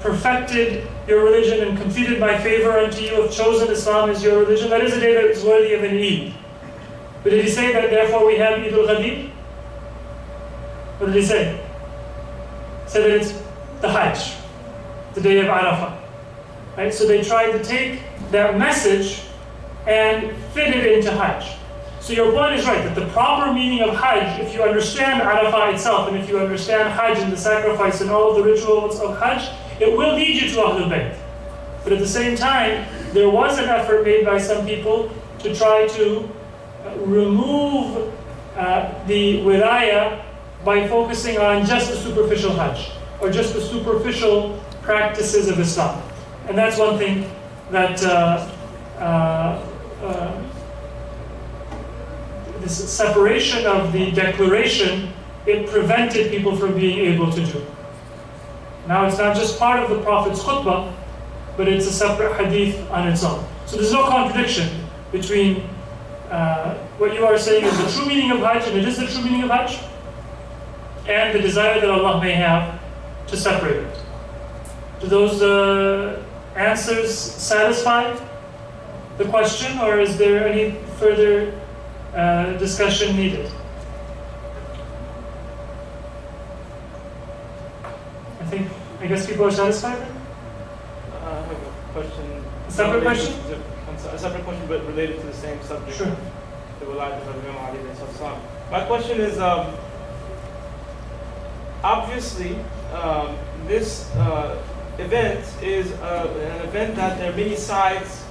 perfected your religion and completed my favor unto you, have chosen Islam as your religion, that is a day that is worthy of an Eid. But did he say that therefore we have Eid al-Ghadir? What did he say? say that it's the Hajj, the day of Arafah. Right? So they tried to take that message and fit it into Hajj. So your point is right, that the proper meaning of Hajj, if you understand Arafah itself, and if you understand Hajj and the sacrifice and all of the rituals of Hajj, it will lead you to Ahlul Bayt. But at the same time, there was an effort made by some people to try to remove the wilayah by focusing on just the superficial Hajj, or just the superficial practices of Islam. And that's one thing that this separation of the declaration, it prevented people from being able to do. Now it's not just part of the Prophet's khutbah, but it's a separate hadith on its own. So there's no contradiction between what you are saying is the true meaning of Hajj, and it is the true meaning of Hajj, and the desire that Allah may have to separate it. Do those answers satisfy the question, or is there any further discussion needed? I guess people are satisfied then? I have a question. A separate question? A separate question, but related to the same subject. Sure. The wilayat of Imam Ali bin Salam. My question is, obviously, this event is an event that there are many sides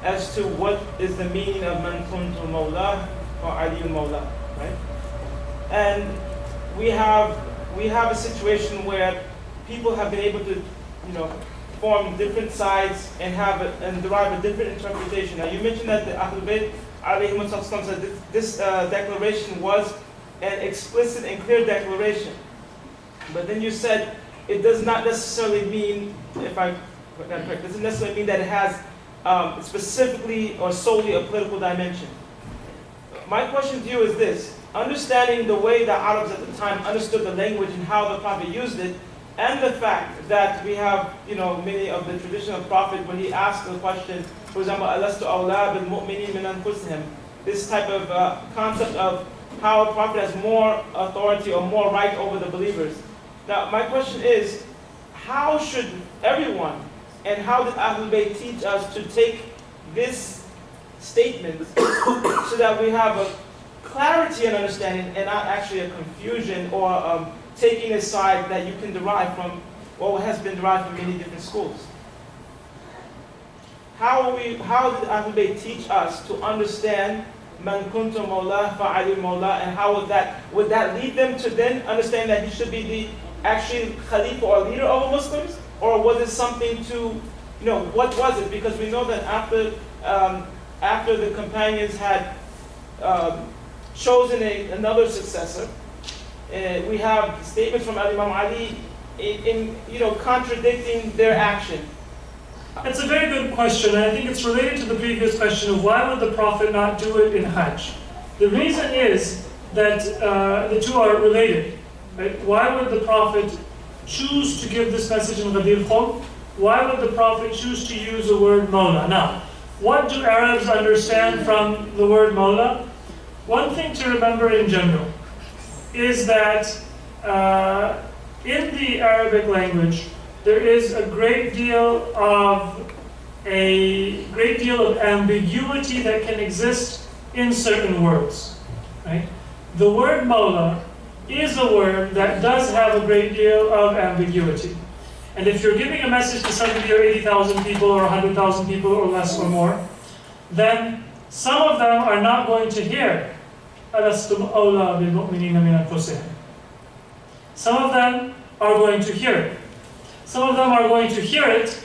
as to what is the meaning of Man Kuntu Mawla or Ali Mawla, right? And we have a situation where people have been able to, form different sides and derive a different interpretation. Now, you mentioned that the Ahlul Bayt alayhimus salam said this declaration was an explicit and clear declaration. But then you said it does not necessarily mean, if I got that correct, doesn't necessarily mean that it has specifically or solely a political dimension. My question to you is this: understanding the way the Arabs at the time understood the language and how the Prophet used it, and the fact that we have, many of the traditional Prophet, when he asked the question, for example, Alastu awla bil mu'minin min anfusihim, this type of concept of how a Prophet has more authority or more right over the believers. Now, my question is, how should everyone, and how did Ahlul Bayt teach us to take this statement so that we have a clarity and understanding and not actually a confusion or taking a side that you can derive from, or has been derived from many different schools? How did Ahlul Bayt teach us to understand Man kuntu mawla fa Ali mawla, and how would that lead them to then understand that he should be the actually Khalifa or leader of the Muslims? Or was it something to, what was it? Because we know that after the companions had chosen another successor, we have statements from Imam Ali in contradicting their action. It's a very good question, and I think it's related to the previous question of why would the Prophet not do it in Hajj? The reason is that the two are related. Right? Why would the Prophet choose to give this message in Ghadir Khum? Why would the Prophet choose to use the word Mawla? Now, what do Arabs understand from the word Mawla? One thing to remember in general is that in the Arabic language, there is a great deal of ambiguity that can exist in certain words. Right? The word Mawla is a word that does have a great deal of ambiguity. And if you're giving a message to 70 or 80,000 people or 100,000 people or less or more, then some of them are not going to hear Alastum awla bil mu'minina min anfusihim. Some of them are going to hear it. Some of them are going to hear it,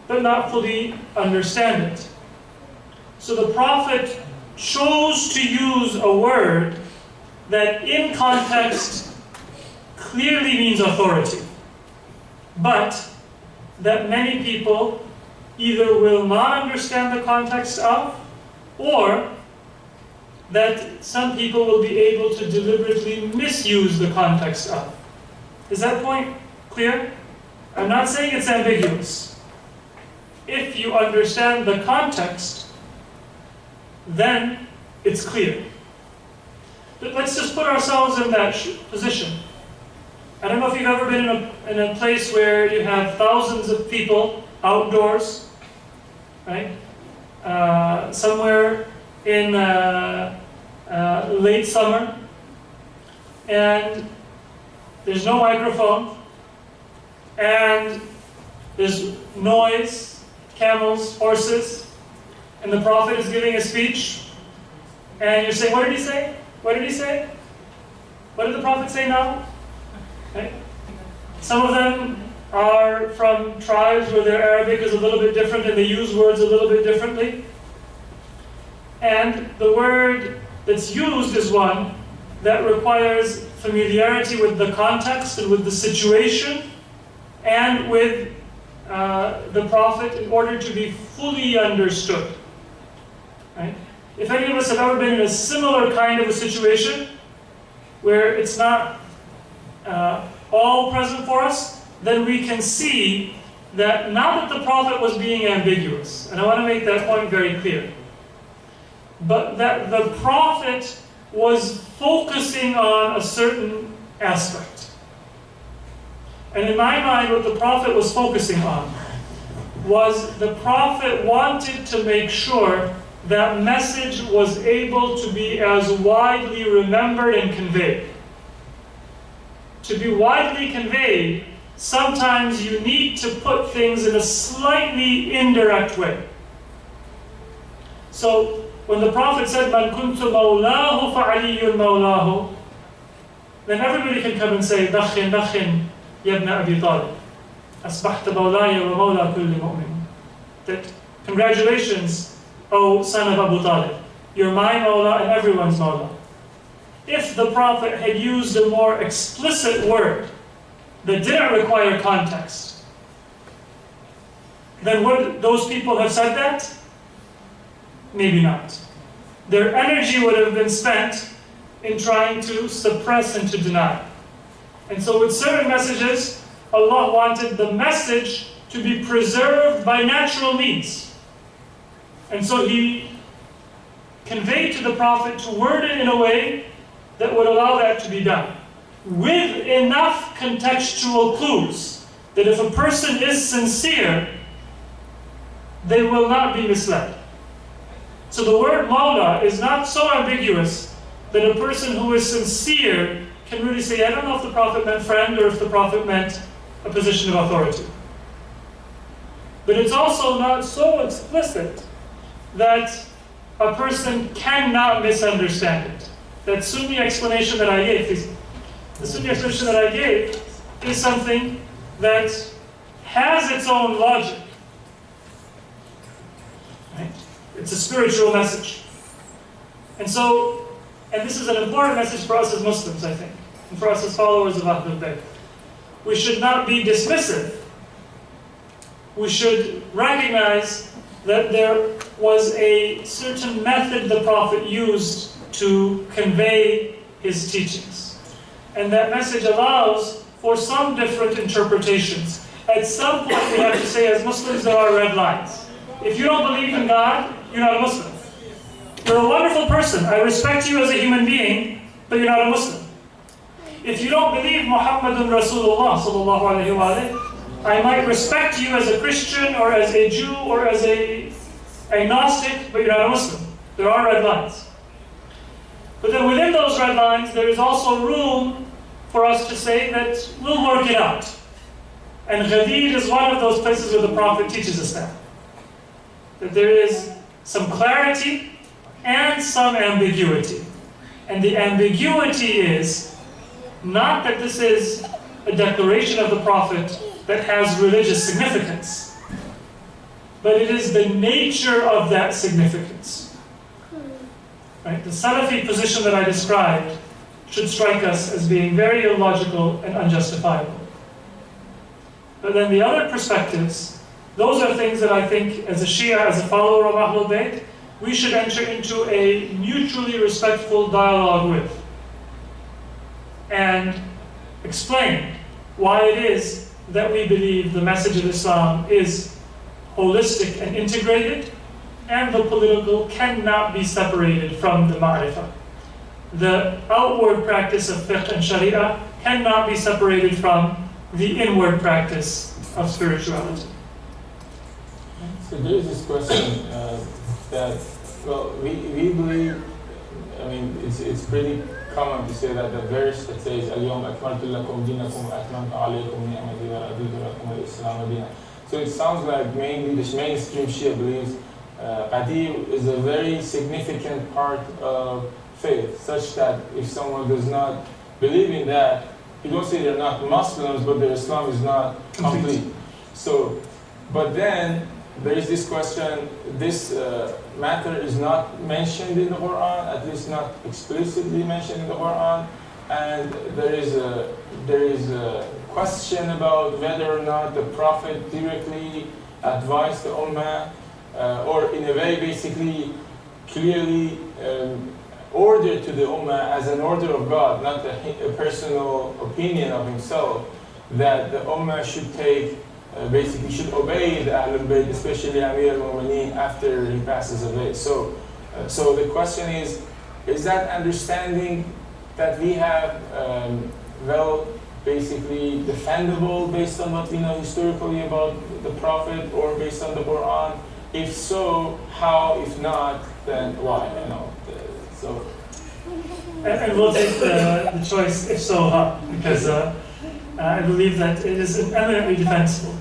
but not fully understand it. So the Prophet chose to use a word that in context clearly means authority, but that many people either will not understand the context of, or that some people will be able to deliberately misuse the context of. Is that point clear? I'm not saying it's ambiguous. If you understand the context, then it's clear. But let's just put ourselves in that position. I don't know if you've ever been in a place where you have thousands of people outdoors, right? Somewhere in late summer, and there's no microphone, and there's noise, camels, horses, and the Prophet is giving a speech, and you're saying, what did he say? What did he say? What did the Prophet say now? Okay. Some of them are from tribes where their Arabic is a little bit different and they use words a little bit differently. And the word that's used is one that requires familiarity with the context and with the situation and with the Prophet in order to be fully understood. Right? If any of us have ever been in a similar kind of a situation where it's not all present for us, then we can see that not that the Prophet was being ambiguous, and I want to make that point very clear, but that the Prophet was focusing on a certain aspect. And in my mind, what the Prophet was focusing on was the Prophet wanted to make sure that message was able to be as widely remembered and conveyed. To be widely conveyed, sometimes you need to put things in a slightly indirect way. So, when the Prophet said, "Man kuntu mawlahu fa'aliyyun mawlahu," then everybody can come and say, "Dakhin, dakhin, ya ibn Abi-Talib. Asbahta mawlaya wa mawla kulli mu'min." That, congratulations, O son of Abu Talib. You're my mawla and everyone's mawla. If the Prophet had used a more explicit word that didn't require context, then would those people have said that? Maybe not. Their energy would have been spent in trying to suppress and to deny. And so with certain messages, Allah wanted the message to be preserved by natural means. And so He conveyed to the Prophet to word it in a way that would allow that to be done, with enough contextual clues that if a person is sincere, they will not be misled. So the word Mawla is not so ambiguous that a person who is sincere can really say, I don't know if the Prophet meant friend or if the Prophet meant a position of authority. But it's also not so explicit that a person cannot misunderstand it. That Sunni explanation that I gave, the Sunni explanation that I gave is something that has its own logic. Right? It's a spiritual message. And so, and this is an important message for us as Muslims, I think, and for us as followers of Ahlul Bayt. We should not be dismissive. We should recognize that there was a certain method the Prophet used to convey his teachings. And that message allows for some different interpretations. At some point we have to say, as Muslims, there are red lines. If you don't believe in God, you're not a Muslim. You're a wonderful person. I respect you as a human being, but you're not a Muslim. If you don't believe Muhammadun Rasulullah sallallahu alaihi wa I might respect you as a Christian or as a Jew or as a agnostic, but you're not a Muslim. There are red lines. But then within those red lines, there is also room for us to say that we'll work it out. And Ghadir is one of those places where the Prophet teaches us that. That there is some clarity and some ambiguity. And the ambiguity is not that this is a declaration of the Prophet that has religious significance, but it is the nature of that significance. Right? The Salafi position that I described should strike us as being very illogical and unjustifiable. But then the other perspectives, those are things that I think as a Shia, as a follower of Ahlul Bayt, we should enter into a mutually respectful dialogue with and explain why it is that we believe the message of Islam is holistic and integrated, and the political cannot be separated from the ma'rifah. The outward practice of fiqh and sharia cannot be separated from the inward practice of spirituality. So there is this question that, well, we believe, I mean, it's pretty common to say that the verse that says, اليوم أكملت لكم دينكم وأتممت عليكم نعمتي ورضيت لكم الإسلام دينا. So it sounds like mainly the mainstream Shia believes Ghadir is a very significant part of faith, such that if someone does not believe in that, you don't say they're not Muslims, but their Islam is not complete. So, but then there is this question, this matter is not mentioned in the Quran, at least not explicitly mentioned in the Quran, and there is a question about whether or not the Prophet directly advised the Ummah, or in a way basically clearly ordered to the Ummah as an order of God, not a personal opinion of himself, that the Ummah should take, basically should obey the Ahlul Bayt, especially Amir al-Mu'mineen, after he passes away. So the question is that understanding that we have, well, basically defendable based on what we know historically about the Prophet or based on the Quran? If so, how? If not, then why? You know, so. And we'll take the choice, if so, how, because I believe that it is eminently defensible.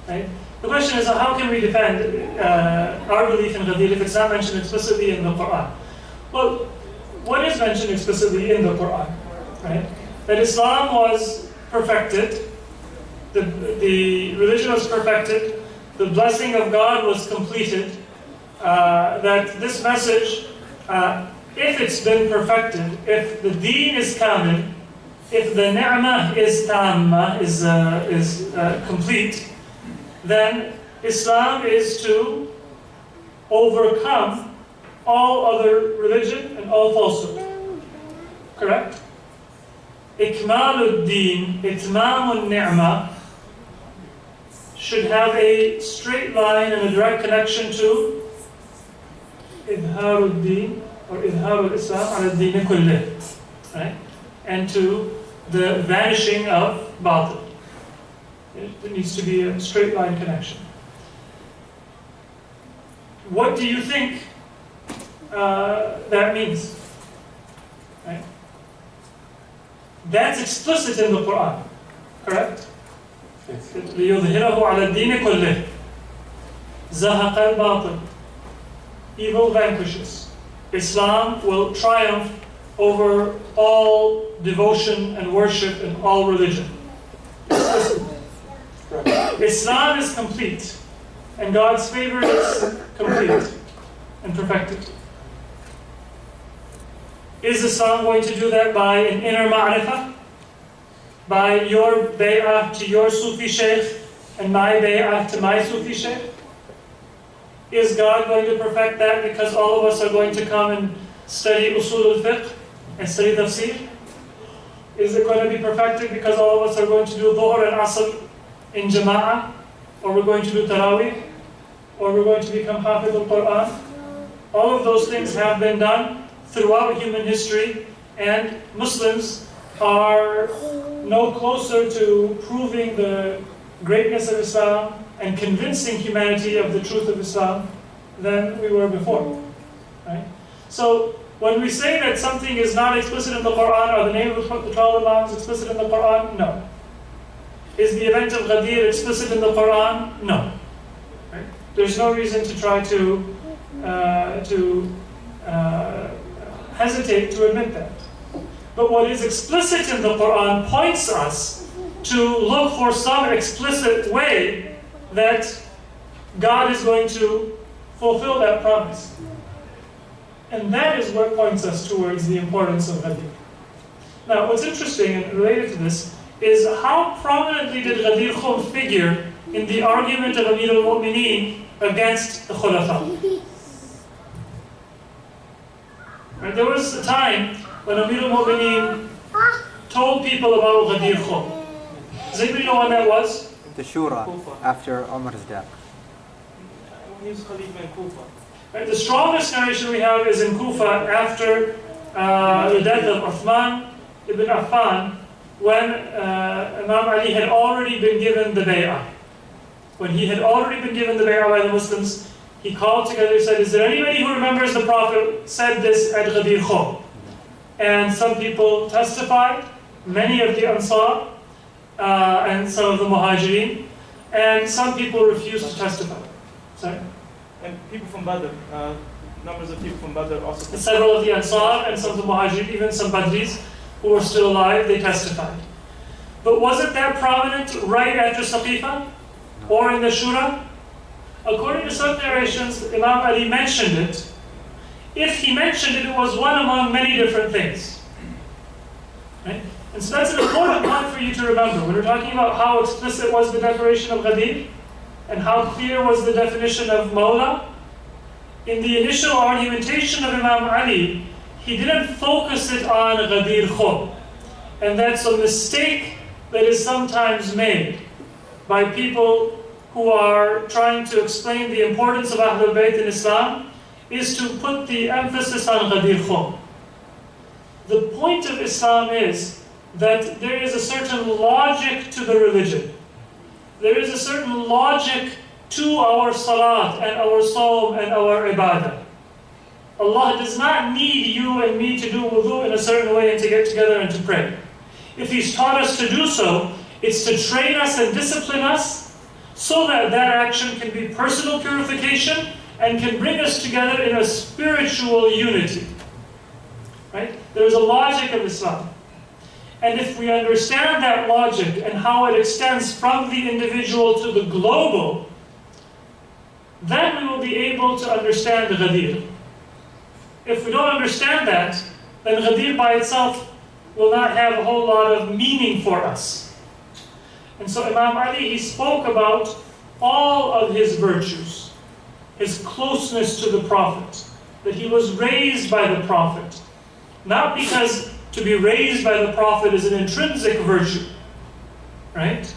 Right? The question is, how can we defend our belief in Ghadir if it's not mentioned explicitly in the Quran? Well, what is mentioned explicitly in the Quran? Right? That Islam was perfected, the religion was perfected, the blessing of God was completed, that this message, if it's been perfected, if the deen is kamil, if the ni'mah is tamma, is complete, then Islam is to overcome all other religion and all falsehood. Correct? Ikmalud deen, itmamun ni'mah, should have a straight line and a direct connection to idharud deen, or idharul Islam ala deen kullih, right? And to the vanishing of batil. There needs to be a straight line connection. What do you think that means? Right? That's explicit in the Quran, correct? لِيُظْهِرَهُ عَلَى الدِّينِ كُلِّهِ زَهَقَ الْبَاطِلِ. Evil vanquishes. Islam will triumph over all devotion and worship and all religion. Islam is complete, and God's favor is complete and perfected. Is Islam going to do that by an inner ma'rifah? By your bay'ah to your Sufi Shaykh and my bay'ah to my Sufi Shaykh? Is God going to perfect that because all of us are going to come and study usul al-fiqh and study tafsir? Is it going to be perfected because all of us are going to do dhuhr and asr in jama'ah? Or we're going to do tarawih? Or we're going to become hafiz al-Quran? All of those things have been done throughout human history, and Muslims are no closer to proving the greatness of Islam and convincing humanity of the truth of Islam than we were before. Right? So when we say that something is not explicit in the Quran, or the name of the 12 Imams explicit in the Quran, no. Is the event of Ghadir explicit in the Quran? No. Right? There's no reason to try to hesitate to admit that. But what is explicit in the Quran points us to look for some explicit way that God is going to fulfill that promise. And that is what points us towards the importance of Ghadir. Now, what's interesting and related to this is how prominently did Ghadir Khum figure in the argument of Amir al-Mu'mineen against the Khulafa? Right, there was a time when Amir al-Mu'mineen told people about Ghadir Khum. Does anybody know when that was? The Shura, after Umar's death. He was Khalifa in Kufa. Right, the strongest narration we have is in Kufa after the death of Uthman ibn Affan, when Imam Ali had already been given the bay'ah. When he had already been given the bay'ah by the Muslims, he called together and said, is there anybody who remembers the Prophet said this at Ghadir Khum? And some people testified, many of the Ansar, and some of the Muhajirin, and some people refused to testify. Sorry? And people from Badr, numbers of people from Badr also. Several of the Ansar and some of the Muhajirin, even some Badris who were still alive, they testified. But wasn't that prominent right after Saqifa? Or in the Shura? According to some narrations, Imam Ali mentioned it. If he mentioned it, it was one among many different things. Right? And so that's an important point for you to remember. When we're talking about how explicit was the declaration of Ghadir, and how clear was the definition of Mawla, in the initial argumentation of Imam Ali, he didn't focus it on Ghadir Khum. And that's a mistake that is sometimes made by people who are trying to explain the importance of Ahlul Bayt in Islam, is to put the emphasis on Ghadir Khum. The point of Islam is that there is a certain logic to the religion. There is a certain logic to our salat and our sawm and our ibadah. Allah does not need you and me to do wudu in a certain way and to get together and to pray. If He's taught us to do so, it's to train us and discipline us so that that action can be personal purification and can bring us together in a spiritual unity. Right? There is a logic of Islam. And if we understand that logic and how it extends from the individual to the global, then we will be able to understand the Ghadir. If we don't understand that, then Ghadir by itself will not have a whole lot of meaning for us. And so Imam Ali, he spoke about all of his virtues, his closeness to the Prophet, that he was raised by the Prophet. Not because to be raised by the Prophet is an intrinsic virtue, right?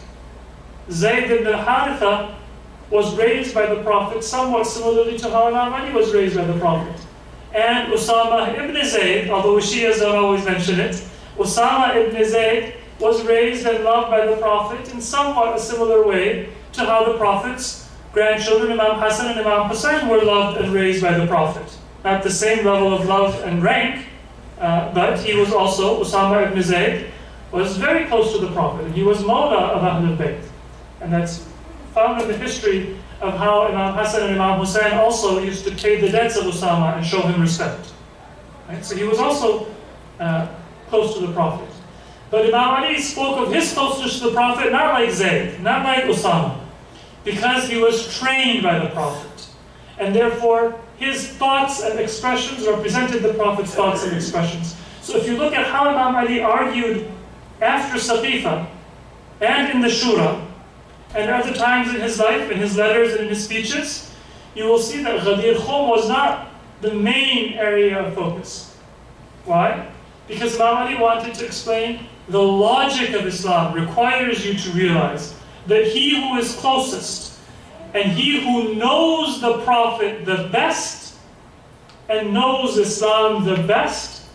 Zayd ibn Haritha was raised by the Prophet somewhat similarly to how Imam Ali was raised by the Prophet. And Usama ibn Zayd, although Shias don't always mention it, Usama ibn Zayd was raised and loved by the Prophet in somewhat a similar way to how the Prophet's grandchildren, Imam Hasan and Imam Hussein, were loved and raised by the Prophet. Not the same level of love and rank, but he was also, Usama ibn Zayd, was very close to the Prophet, and he was Mawla of Ahlul Bayt. And that's found in the history of how Imam Hasan and Imam Hussein also used to pay the debts of Usama and show him respect. Right? So he was also close to the Prophet. But Imam Ali spoke of his closeness to the Prophet not like Zayd, not like Usama, because he was trained by the Prophet. And therefore, his thoughts and expressions represented the Prophet's thoughts and expressions. So if you look at how Imam Ali argued after Saqifa, and in the Shura, and other times in his life, in his letters and in his speeches, you will see that Ghadir Khum was not the main area of focus. Why? Because Imam Ali wanted to explain the logic of Islam requires you to realize that he who is closest and he who knows the Prophet the best and knows Islam the best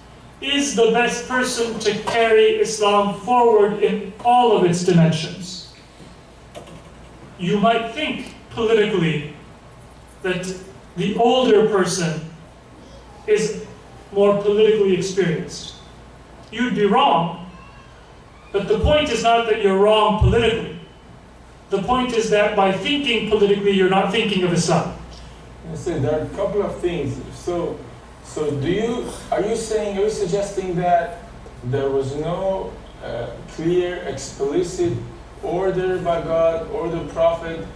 is the best person to carry Islam forward in all of its dimensions. You might think politically that the older person is more politically experienced. You'd be wrong, but the point is not that you're wrong politically. The point is that by thinking politically, you're not thinking of Islam. I say there are a couple of things. So are you suggesting that there was no clear, explicit order by God or the Prophet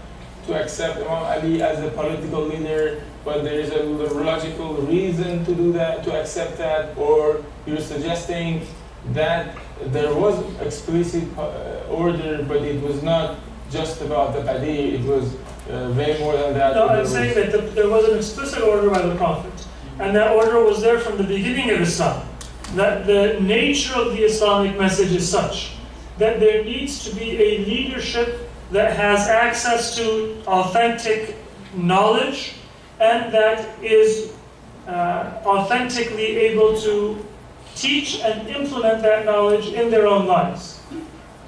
to accept Imam Ali as a political leader, but there is a logical reason to do that, to accept that? Or you're suggesting that there was explicit order, but it was not just about the Ghadir, it was way more than that? No, I'm saying that there was an explicit order by the Prophet, and that order was there from the beginning of Islam. That the nature of the Islamic message is such that there needs to be a leadership that has access to authentic knowledge and that is authentically able to teach and implement that knowledge in their own lives.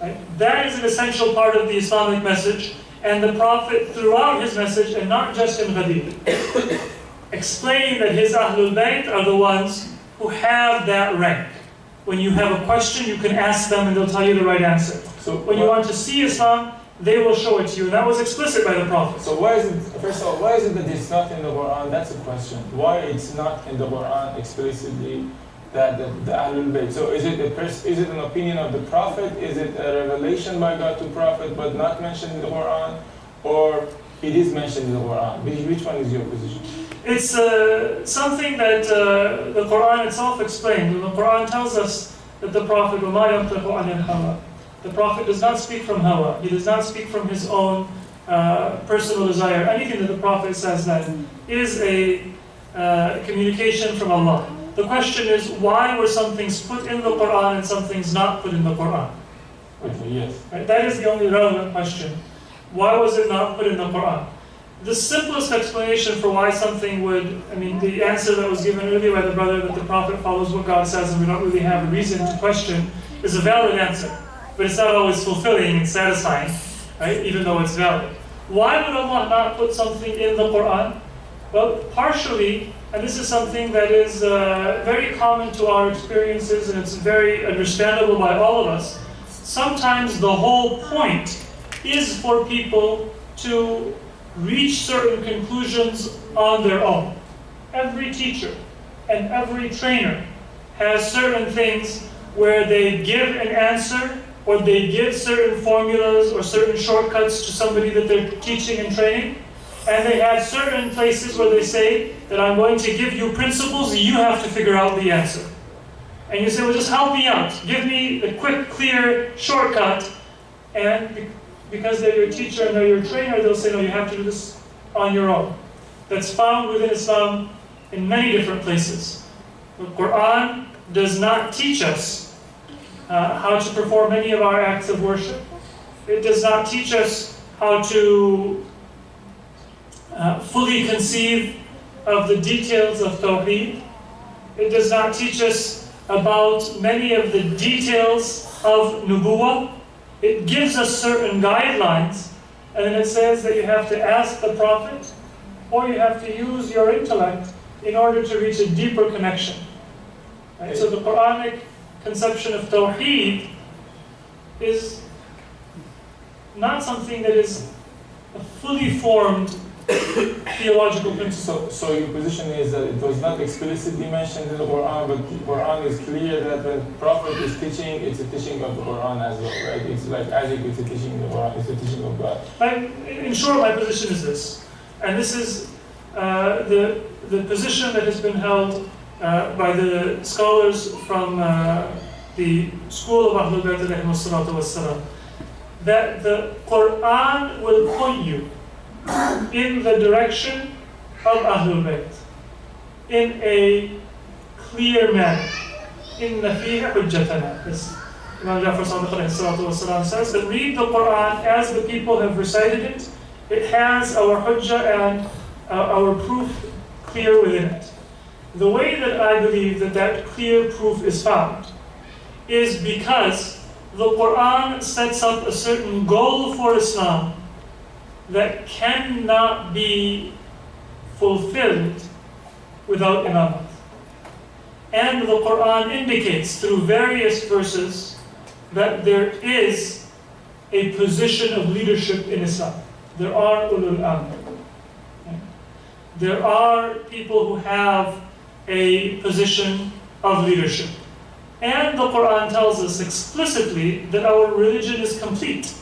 Right? That is an essential part of the Islamic message, and the Prophet throughout his message, and not just in Ghadir, explained that his Ahlul Bayt are the ones who have that rank. When you have a question, you can ask them and they'll tell you the right answer. So when you want to see Islam, they will show it to you. And that was explicit by the Prophet. So why is it, first of all, why is it that it's not in the Quran? That's a question. Why it's not in the Quran explicitly that the Ahlul Bayt? So is it an opinion of the Prophet? Is it a revelation by God to Prophet but not mentioned in the Quran? Or it is mentioned in the Quran? Which one is your position? It's something that the Quran itself explained. When the Quran tells us that the Prophet, the Prophet does not speak from hawa. He does not speak from his own personal desire. Anything that the Prophet says then is a communication from Allah. The question is, why were some things put in the Quran and some things not put in the Quran? Okay, yes. Right? That is the only relevant question. Why was it not put in the Quran? The simplest explanation for why something would, the answer that was given earlier by the brother that the Prophet follows what God says and we don't really have a reason to question is a valid answer. But it's not always fulfilling and satisfying, right? Even though it's valid. Why would Allah not put something in the Quran? Well, partially, and this is something that is very common to our experiences and it's very understandable by all of us, sometimes the whole point is for people to reach certain conclusions on their own. Every teacher and every trainer has certain things where they give an answer or they give certain formulas or certain shortcuts to somebody that they're teaching and training. And they have certain places where they say that I'm going to give you principles, you have to figure out the answer. And you say, well, just help me out. Give me a quick, clear shortcut. And because they're your teacher and they're your trainer, they'll say, no, you have to do this on your own. That's found within Islam in many different places. The Quran does not teach us how to perform any of our acts of worship. It does not teach us how to fully conceive of the details of Tawheed. It does not teach us about many of the details of Nubuwwah. It gives us certain guidelines, and then it says that you have to ask the Prophet, or you have to use your intellect in order to reach a deeper connection. Right? So the Quranic conception of Tawheed is not something that is a fully formed theological principle. So your position is that it was not explicitly mentioned in the Quran, but the Quran is clear that when the Prophet is teaching, it's a teaching of the Quran as well, right? It's like as if it's a teaching of the Quran, it's a teaching of God. In short, my position is this, and this is the position that has been held by the scholars from the school of Ahlul Bayt alayhimus salatu wassalam, that the Quran will point you in the direction of Ahlul Bayt in a clear manner. Inna fiha hujjatana. As Imam Jafar Sadiq alayhi salatu wassalam says, that read the Quran as the people have recited it. It has our hujjah and our proof clear within it. The way that I believe that that clear proof is found is because the Quran sets up a certain goal for Islam that cannot be fulfilled without imamah. And the Quran indicates through various verses that there is a position of leadership in Islam. There are ulul amr. There are people who have a position of leadership. And the Quran tells us explicitly that our religion is complete.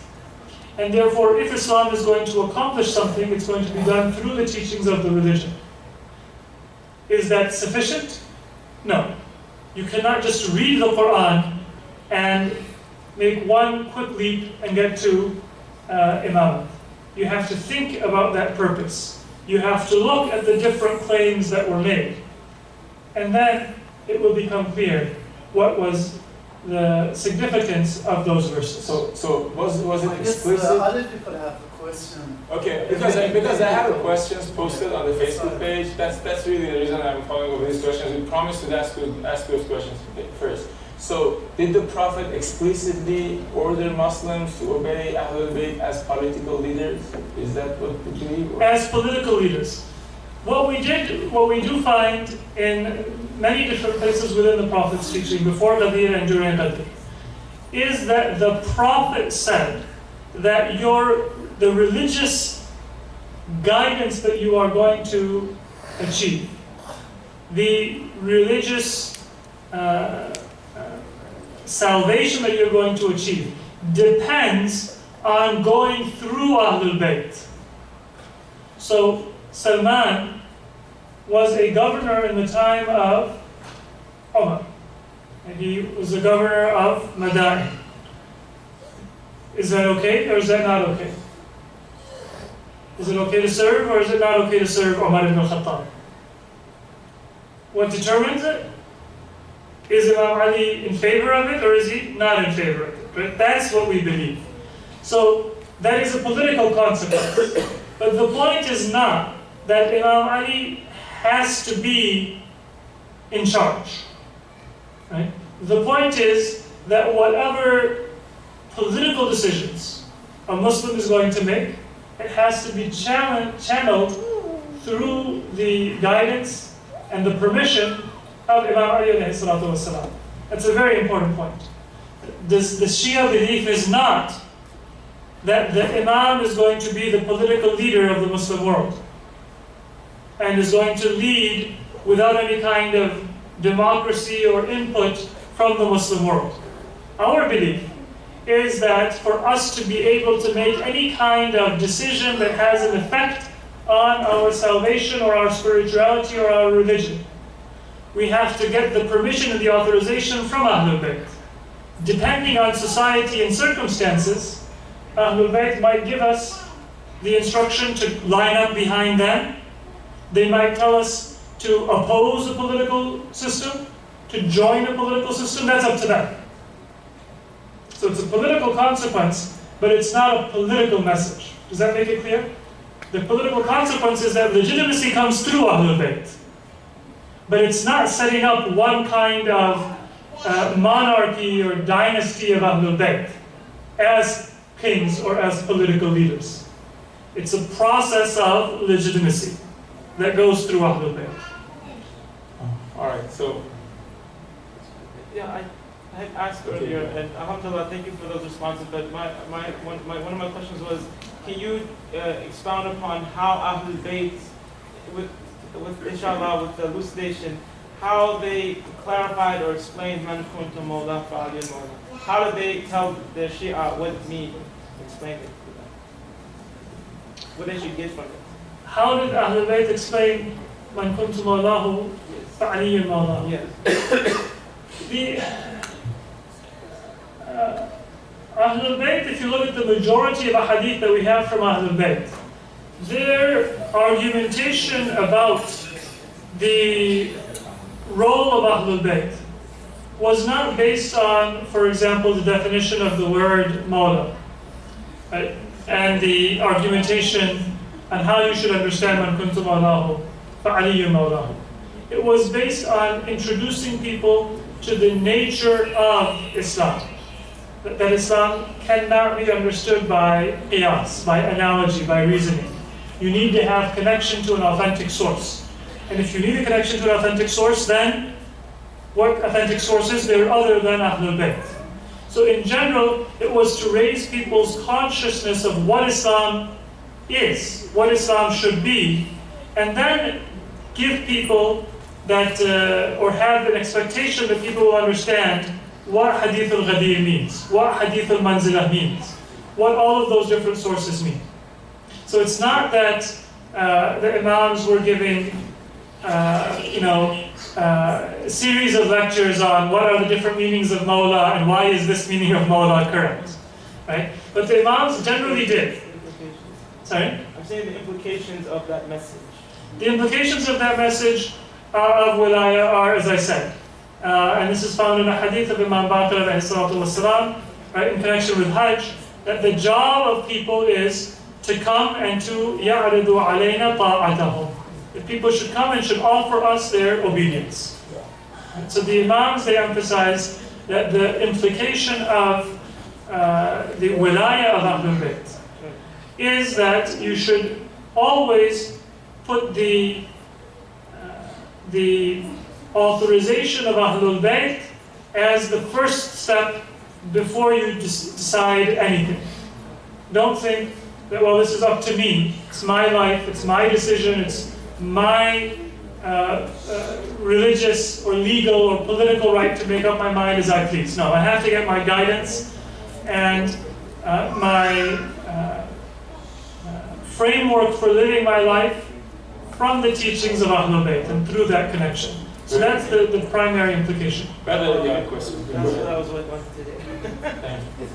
And therefore, if Islam is going to accomplish something, it's going to be done through the teachings of the religion. Is that sufficient? No. You cannot just read the Quran and make one quick leap and get to imamah. You have to think about that purpose. You have to look at the different claims that were made. And then it will become clear what was the significance of those verses. So was it explicit? Other people have a question. Okay, because I have questions posted on the Facebook page. That's really the reason I'm following over these questions. We promised to ask those questions first. So did the Prophet explicitly order Muslims to obey Ahlul Bayt as political leaders? Is that what you believe? As political leaders. What we do find in many different places within the Prophet's teaching, before Ghadir and during Ghadir, is that the Prophet said that the religious guidance that you are going to achieve, the religious salvation that you're going to achieve, depends on going through Ahlul Bayt. So Salman was a governor in the time of Umar, and he was the governor of Madain. Is that okay, or is that not okay? Is it okay to serve, or is it not okay to serve Umar ibn al-Khattab? What determines it? Is Imam Ali in favor of it, or is he not in favor of it? Right? That's what we believe. So that is a political consequence. But the point is not that Imam Ali has to be in charge. Right? The point is that whatever political decisions a Muslim is going to make, it has to be channeled through the guidance and the permission of Imam Ali alayhi salatu wasalam. That's a very important point. The Shia belief is not that the Imam is going to be the political leader of the Muslim world and is going to lead without any kind of democracy or input from the Muslim world. Our belief is that for us to be able to make any kind of decision that has an effect on our salvation or our spirituality or our religion, we have to get the permission and the authorization from Ahlul Bayt. Depending on society and circumstances, Ahlul Bayt might give us the instruction to line up behind them. They might tell us to oppose a political system, to join a political system. That's up to them. So it's a political consequence, but it's not a political message. Does that make it clear? The political consequence is that legitimacy comes through Ahlul Bayt. But it's not setting up one kind of monarchy or dynasty of Ahlul Bayt as kings or as political leaders. It's a process of legitimacy that goes through Ahlul Bayt. All right, so Yeah, I had asked earlier, and alhamdulillah, thank you for those responses, but one of my questions was, can you expound upon how Ahlul Bayt, with inshallah, with the elucidation, how they clarified or explained Man Kuntu Mawla Fa'ali Mawla? How did they tell the Shia what it means? Explain it to them. What they should get from it. How did Ahlul Bayt explain Man Kuntu Mawlahu Fa'ali Mawlahu? Yes. The Ahlul Bayt, if you look at the majority of hadith that we have from Ahlul Bayt, their argumentation about the role of Ahlul Bayt was not based on, for example, the definition of the word Mawla, right? And the argumentation on how you should understand Man Kuntu Mawlahu Fa'aliyu Mawlahu. It was based on introducing people to the nature of Islam. That Islam cannot be understood by qiyas, by analogy, by reasoning. You need to have connection to an authentic source. And if you need a connection to an authentic source, then what authentic source is there other than Ahlul Bayt? So in general, it was to raise people's consciousness of what Islam is, what Islam should be, and then give people that, or have an expectation that people will understand what Hadith al-Ghadir means, what Hadith al-Manzilah means, what all of those different sources mean. So it's not that the Imams were giving, a series of lectures on what are the different meanings of Mawla and why is this meaning of Mawla correct, right? But the Imams generally did. Sorry? I'm saying the implications of that message. The implications of that message of Wilaya are, as I said, and this is found in a hadith of Imam Baqir alayhi salatu wasalam, right, in connection with Hajj, that the job of people is to come and to يَعْرِضُ عَلَيْنَا طَاعَتَهُمْ. The people should come and should offer us their obedience. Right? So the Imams, they emphasize that the implication of the wilaya of Ahlul Bayt is that you should always put the authorization of Ahlul Bayt as the first step before you decide anything. Don't think that, well, this is up to me. It's my life, it's my decision, it's my religious or legal or political right to make up my mind as I please. No, I have to get my guidance and my framework for living my life from the teachings of Ahlul Bayt and through that connection. So that's the primary implication. Brother, you have a question? That's what I was wanting to do. Thank you.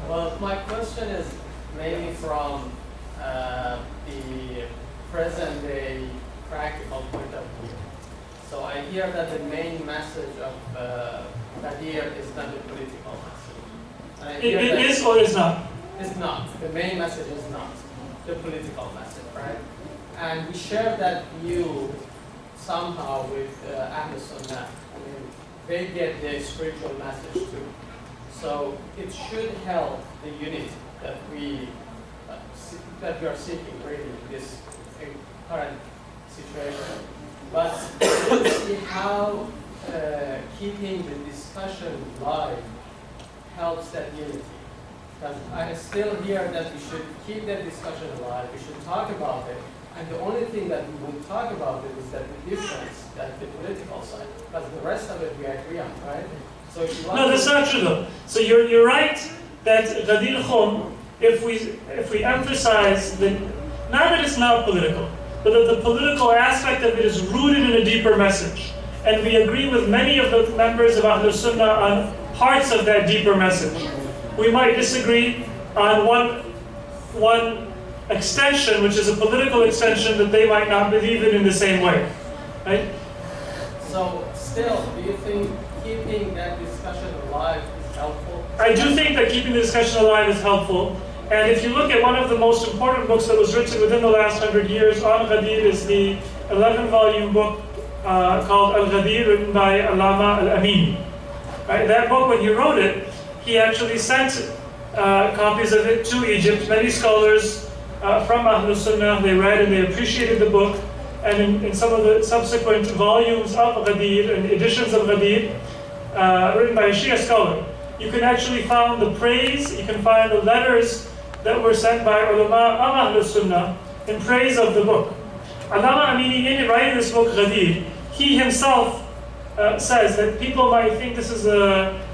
Well, my question is mainly from the present-day practical point of view. So I hear that the main message of Ghadir is not a political message. And I hear It that is or is not? It's not. The main message is not the political message, right? And we share that view somehow with Ahl Sunnah. I mean, they get the spiritual message too. So it should help the unity that we are seeking really in this current situation. But let's see how keeping the discussion live helps that unity. Because I still hear that we should keep that discussion alive, we should talk about it, and the only thing that we will talk about it is that the difference, that the political side, because the rest of it we agree on, right? So if you want No, that's not true though. So you're right that Ghadir Khum, if we emphasize that, not that it's not political, but that the political aspect of it is rooted in a deeper message. And we agree with many of the members of Ahlul Sunnah on parts of that deeper message. We might disagree on one extension, which is a political extension that they might not believe in the same way. Right? So still, do you think keeping that discussion alive is helpful? I do think that keeping the discussion alive is helpful. And if you look at one of the most important books that was written within the last 100 years on Ghadir is the 11-volume book called Al-Ghadir, written by Allama Al-Amini. Right? That book, when he wrote it, he actually sent copies of it to Egypt. Many scholars from Ahlul Sunnah, they read and they appreciated the book. And in some of the subsequent volumes of Ghadir and editions of Ghadir, written by a Shia scholar, you can actually find the praise, you can find the letters that were sent by ulama of Ahlul Sunnah in praise of the book. Allama Amini, in writing this book, Ghadir, he himself says that people might think this is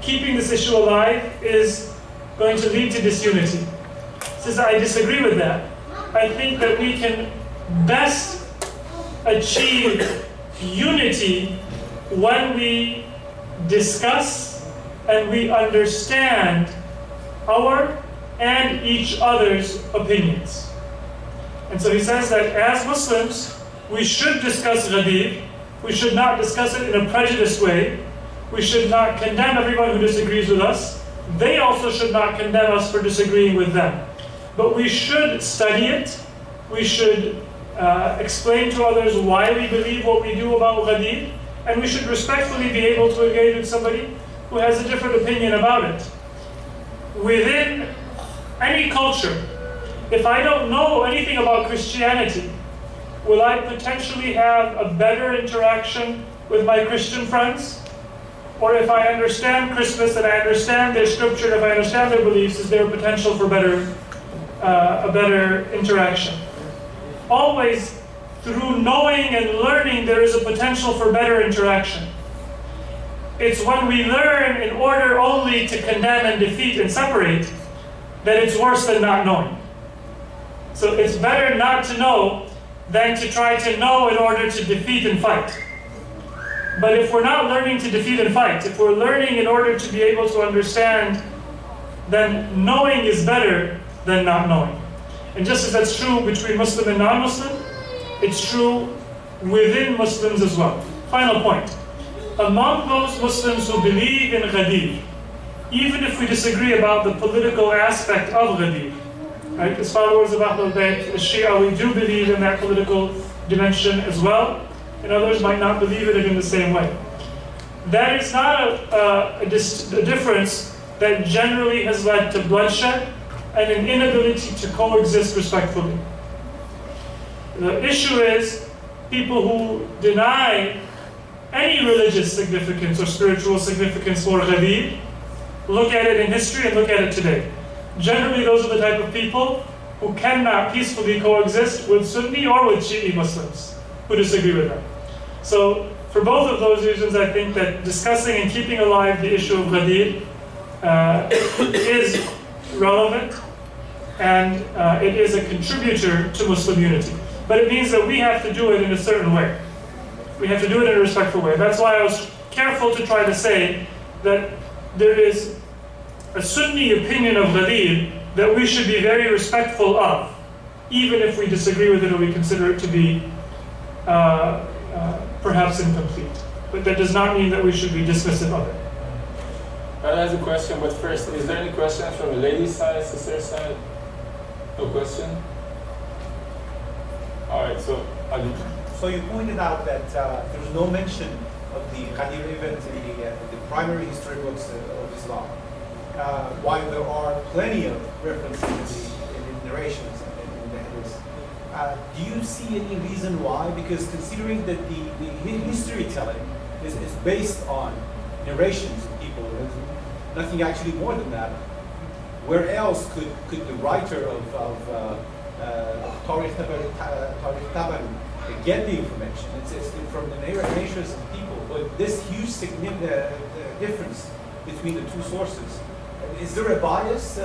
keeping this issue alive is going to lead to disunity. Says, I disagree with that. I think that we can best achieve unity when we discuss and we understand our and each other's opinions. And so he says that as Muslims, we should discuss Ghadir. We should not discuss it in a prejudiced way. We should not condemn everyone who disagrees with us. They also should not condemn us for disagreeing with them. But we should study it. We should explain to others why we believe what we do about Ghadir. And we should respectfully be able to engage with somebody who has a different opinion about it. Within any culture, if I don't know anything about Christianity, will I potentially have a better interaction with my Christian friends? Or if I understand Christmas and I understand their scripture, and if I understand their beliefs, is there a potential for a better interaction? Always, through knowing and learning, there is a potential for better interaction. It's when we learn in order only to condemn and defeat and separate that it's worse than not knowing. So it's better not to know than to try to know in order to defeat and fight. But if we're not learning to defeat and fight, if we're learning in order to be able to understand, then knowing is better than not knowing. And just as that's true between Muslim and non-Muslim, it's true within Muslims as well. Final point. Among those Muslims who believe in Ghadir, even if we disagree about the political aspect of Ghadir, right? As followers of Ahlul Bayt, as Shia, we do believe in that political dimension as well, and others might not believe in it in the same way. that is not a difference that generally has led to bloodshed and an inability to coexist respectfully. The issue is people who deny any religious significance or spiritual significance for Ghadir look at it in history and look at it today. Generally, those are the type of people who cannot peacefully coexist with Sunni or with Shia Muslims who disagree with them. So, for both of those reasons, I think that discussing and keeping alive the issue of Ghadir is relevant, and it is a contributor to Muslim unity. But it means that we have to do it in a certain way. We have to do it in a respectful way. That's why I was careful to try to say that there is a Sunni opinion of Ghadir that we should be very respectful of, even if we disagree with it or we consider it to be perhaps incomplete. But that does not mean that we should be dismissive of it. I have a question, but first, is there any questions from the ladies' side, sister side? No question? Alright, so Ali. So you pointed out that there's no mention of the Ghadir event in the primary history books of Islam, while there are plenty of references in the narrations and in the hadiths. Do you see any reason why? Because considering that the history telling is based on narrations of people, there's nothing actually more than that. Where else could the writer of Tariq Tabari get the information? It's from the narrations of people. But this huge difference between the two sources. Is there a bias?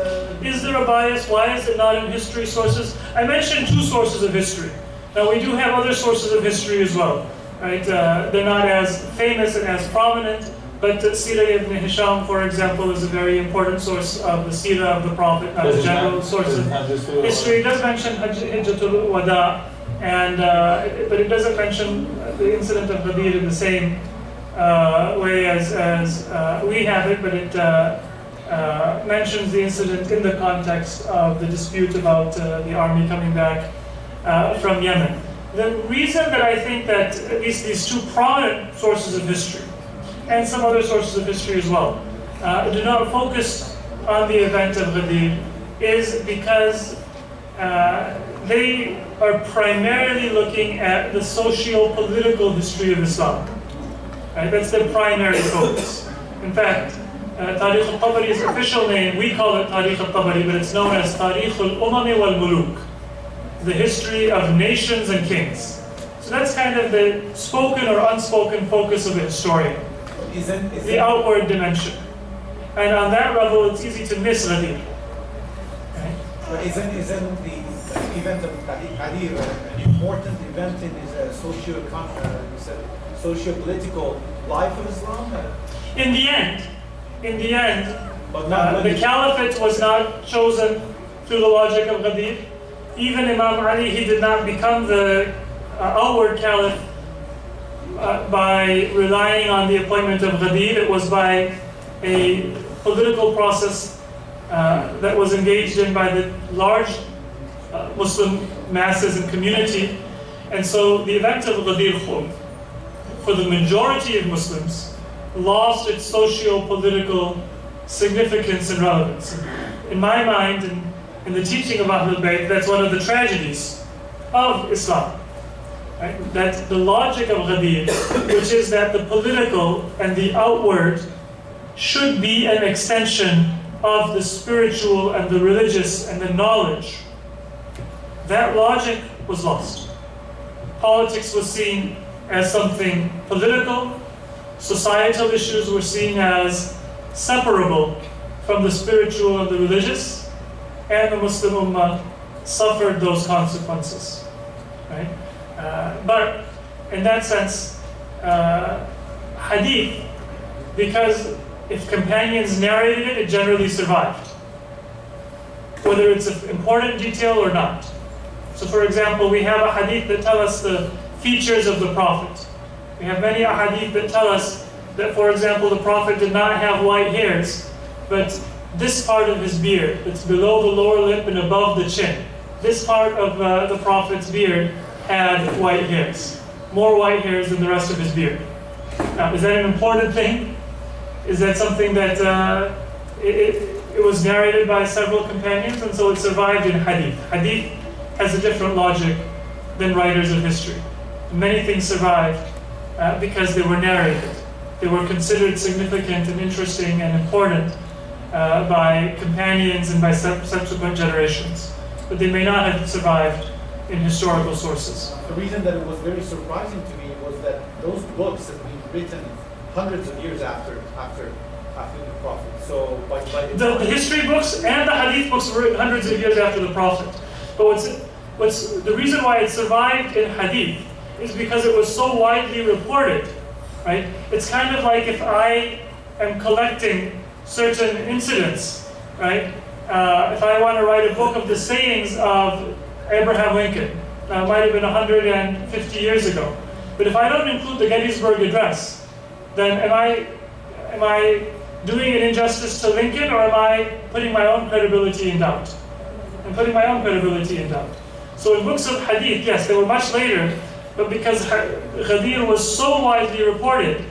Is there a bias? Why is it not in history sources? I mentioned two sources of history. Now we do have other sources of history as well, right? They're not as famous and as prominent, but Sirah ibn Hisham, for example, is a very important source of the Sirah of the Prophet, not a general source of history. It does mention Hajjatul Wada, and but it doesn't mention the incident of Ghadir in the same way as we have it, but it mentions the incident in the context of the dispute about the army coming back from Yemen. The reason that I think that at least these two prominent sources of history, and some other sources of history as well, do not focus on the event of Ghadir is because they are primarily looking at the socio-political history of Islam. Right? That's their primary focus. In fact, Tariq al-Tabari's official name, we call it Tariq al-Tabari, but it's known as Tariq al-Umami wal-Muluk, the history of nations and kings. So that's kind of the spoken or unspoken focus of a historian, the outward dimension. And on that level, it's easy to miss Ghadir. Right? But isn't the event of Ghadir an important event in his socio-political life of Islam? In the end, the caliphate was not chosen through the logic of Ghadir. Even Imam Ali, he did not become the outward caliph by relying on the appointment of Ghadir. It was by a political process that was engaged in by the large Muslim masses and community. And so the event of Ghadir Khum, for the majority of Muslims, lost its socio-political significance and relevance. In my mind, in the teaching of Ahlul Bayt, that's one of the tragedies of Islam. Right? That the logic of Ghadir, which is that the political and the outward should be an extension of the spiritual and the religious and the knowledge, that logic was lost. Politics was seen as something political. Societal issues were seen as separable from the spiritual and the religious, and the Muslim Ummah suffered those consequences. Right? But in that sense, hadith, because if companions narrated it, it generally survived, whether it's an important detail or not. So for example, we have a hadith that tell us the features of the Prophet. We have many ahadith that tell us that, for example, the Prophet did not have white hairs, but this part of his beard, that's below the lower lip and above the chin, this part of the Prophet's beard had white hairs, more white hairs than the rest of his beard. Now, is that an important thing? Is that something that it was narrated by several companions, and so it survived in hadith? Hadith has a different logic than writers of history. Many things survived because they were narrated. They were considered significant and interesting and important by companions and by subsequent generations. But they may not have survived in historical sources. The reason that it was very surprising to me was that those books have been written hundreds of years after the Prophet. So the history books and the hadith books were written hundreds of years after the Prophet. But what's the reason why it survived in hadith is because it was so widely reported, right? It's kind of like if I am collecting certain incidents, right? If I want to write a book of the sayings of Abraham Lincoln, now it might have been 150 years ago, but if I don't include the Gettysburg Address, then am I doing an injustice to Lincoln, or am I putting my own credibility in doubt? I'm putting my own credibility in doubt. So in books of hadith, yes, they were much later, but because Ghadir was so widely reported,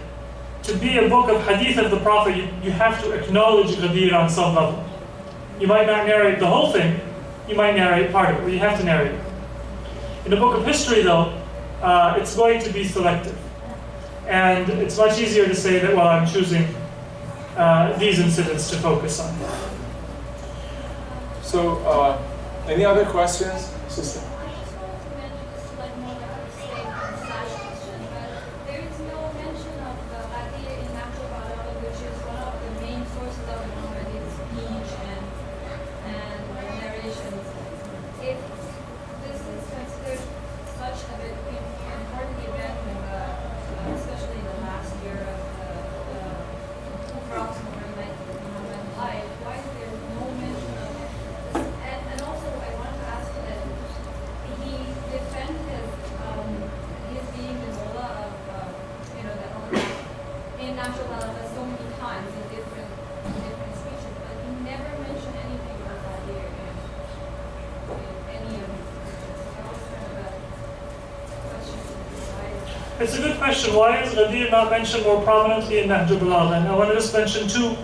to be a book of hadith of the Prophet, you have to acknowledge Ghadir on some level. You might not narrate the whole thing, you might narrate part of it, but you have to narrate it. In a book of history, though, it's going to be selective. And it's much easier to say that, well, I'm choosing these incidents to focus on. So, any other questions, sister? It's a good question. Why is Ghadir not mentioned more prominently in Nahj al-Balagha? And I want to just mention two